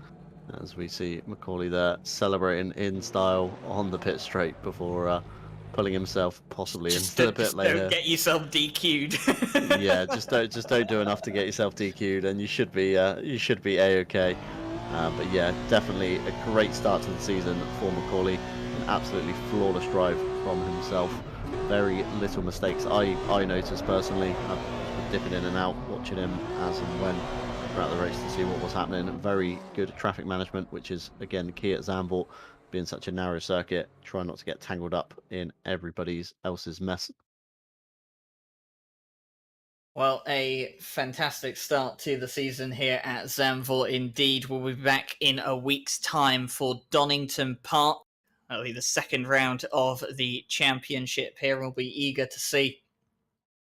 as we see McCauley there celebrating in style on the pit straight before pulling himself possibly into the pit later. Don't get yourself DQ'd. Yeah, just don't do enough to get yourself DQ'd, and you should be a-okay. But yeah, definitely a great start to the season for McCauley. An absolutely flawless drive from himself. Very little mistakes I noticed personally. I've been dipping in and out, watching him as and when throughout the race to see what was happening. Very good traffic management, which is again key at Zandvoort, being such a narrow circuit. Try not to get tangled up in everybody else's mess. Well, a fantastic start to the season here at Zandvoort indeed. We'll be back in a week's time for Donington Park. That'll be the second round of the championship here. We'll be eager to see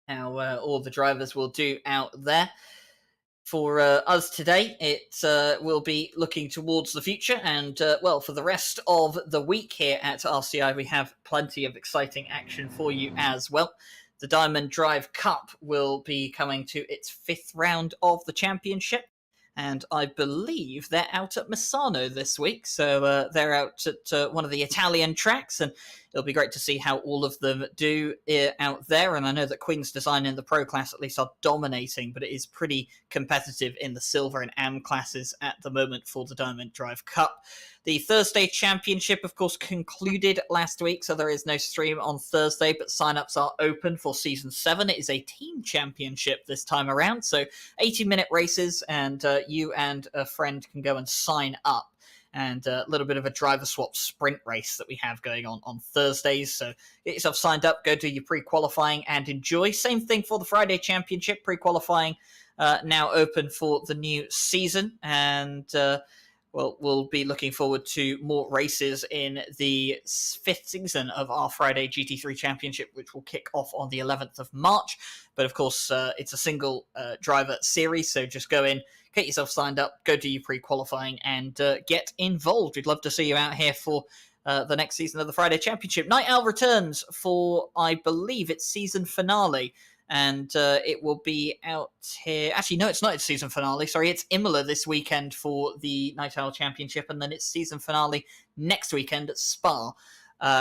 how all the drivers will do out there. For us today, it will be looking towards the future, and well, for the rest of the week here at RCI, we have plenty of exciting action for you as well. The Diamond Drive Cup will be coming to its fifth round of the championship. and I believe they're out at Misano this week. So they're out at one of the Italian tracks, and it'll be great to see how all of them do out there. And I know that Queen's Design in the Pro class at least are dominating, but it is pretty competitive in the Silver and AM classes at the moment for the Diamond Drive Cup. The Thursday Championship, of course, concluded last week, so there is no stream on Thursday, but sign-ups are open for Season 7. It is a team championship this time around, so 80-minute races, and you and a friend can go and sign up. And a little bit of a driver swap sprint race that we have going on Thursdays. So get yourself signed up, go do your pre-qualifying and enjoy. Same thing for the Friday Championship, pre-qualifying now open for the new season. And well, we'll be looking forward to more races in the 5th season of our Friday GT3 Championship, which will kick off on the 11th of March. But of course, it's a single driver series, so just go in, get yourself signed up, go do your pre-qualifying, and get involved. We'd love to see you out here for the next season of the Friday Championship. Night Owl returns for, I believe, its season finale. And it will be out here. Actually, no, it's not its season finale. Sorry, it's Imola this weekend for the Night Owl Championship, and then its season finale next weekend at Spa.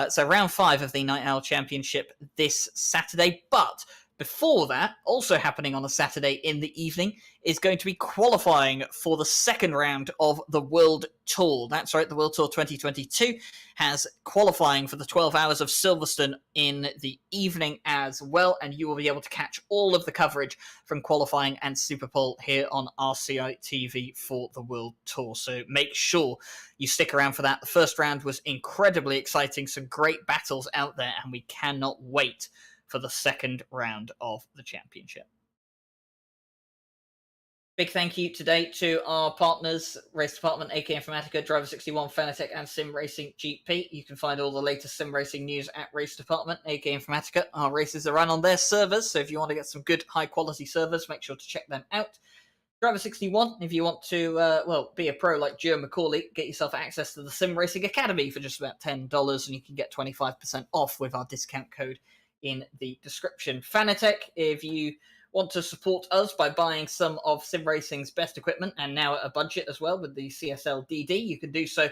So round 5 of the Night Owl Championship this Saturday. But before that, also happening on a Saturday in the evening, is going to be qualifying for the second round of the World Tour. That's right, the World Tour 2022 has qualifying for the 12 Hours of Silverstone in the evening as well, and you will be able to catch all of the coverage from qualifying and Superpole here on RCI TV for the World Tour. So make sure you stick around for that. The first round was incredibly exciting, some great battles out there, and we cannot wait for the second round of the championship. Big thank you today to our partners, Race Department, AK Informatica, Driver 61, Fanatec, and Sim Racing GP. You can find all the latest sim racing news at Race Department, AK Informatica. Our races are run on their servers, so if you want to get some good, high-quality servers, make sure to check them out. Driver 61, if you want to, well, be a pro like Joe Macaulay, get yourself access to the Sim Racing Academy for just about $10, and you can get 25% off with our discount code in the description. Fanatec, if you want to support us by buying some of Sim Racing's best equipment, and now at a budget as well with the CSL DD, you can do so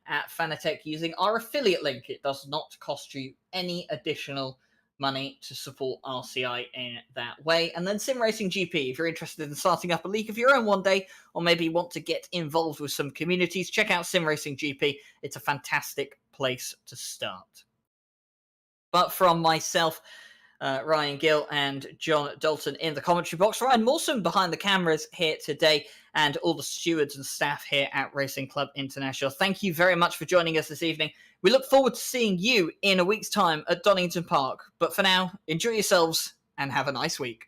at Fanatec using our affiliate link. It does not cost you any additional money to support RCI in that way. And then Sim Racing GP, if you're interested in starting up a league of your own one day, or maybe want to get involved with some communities, check out Sim Racing GP. It's a fantastic place to start. But from myself, Ryan Gill and John Dalton in the commentary box, Ryan Mawson behind the cameras here today, and all the stewards and staff here at Racing Club International, thank you very much for joining us this evening. We look forward to seeing you in a week's time at Donington Park. But for now, enjoy yourselves and have a nice week.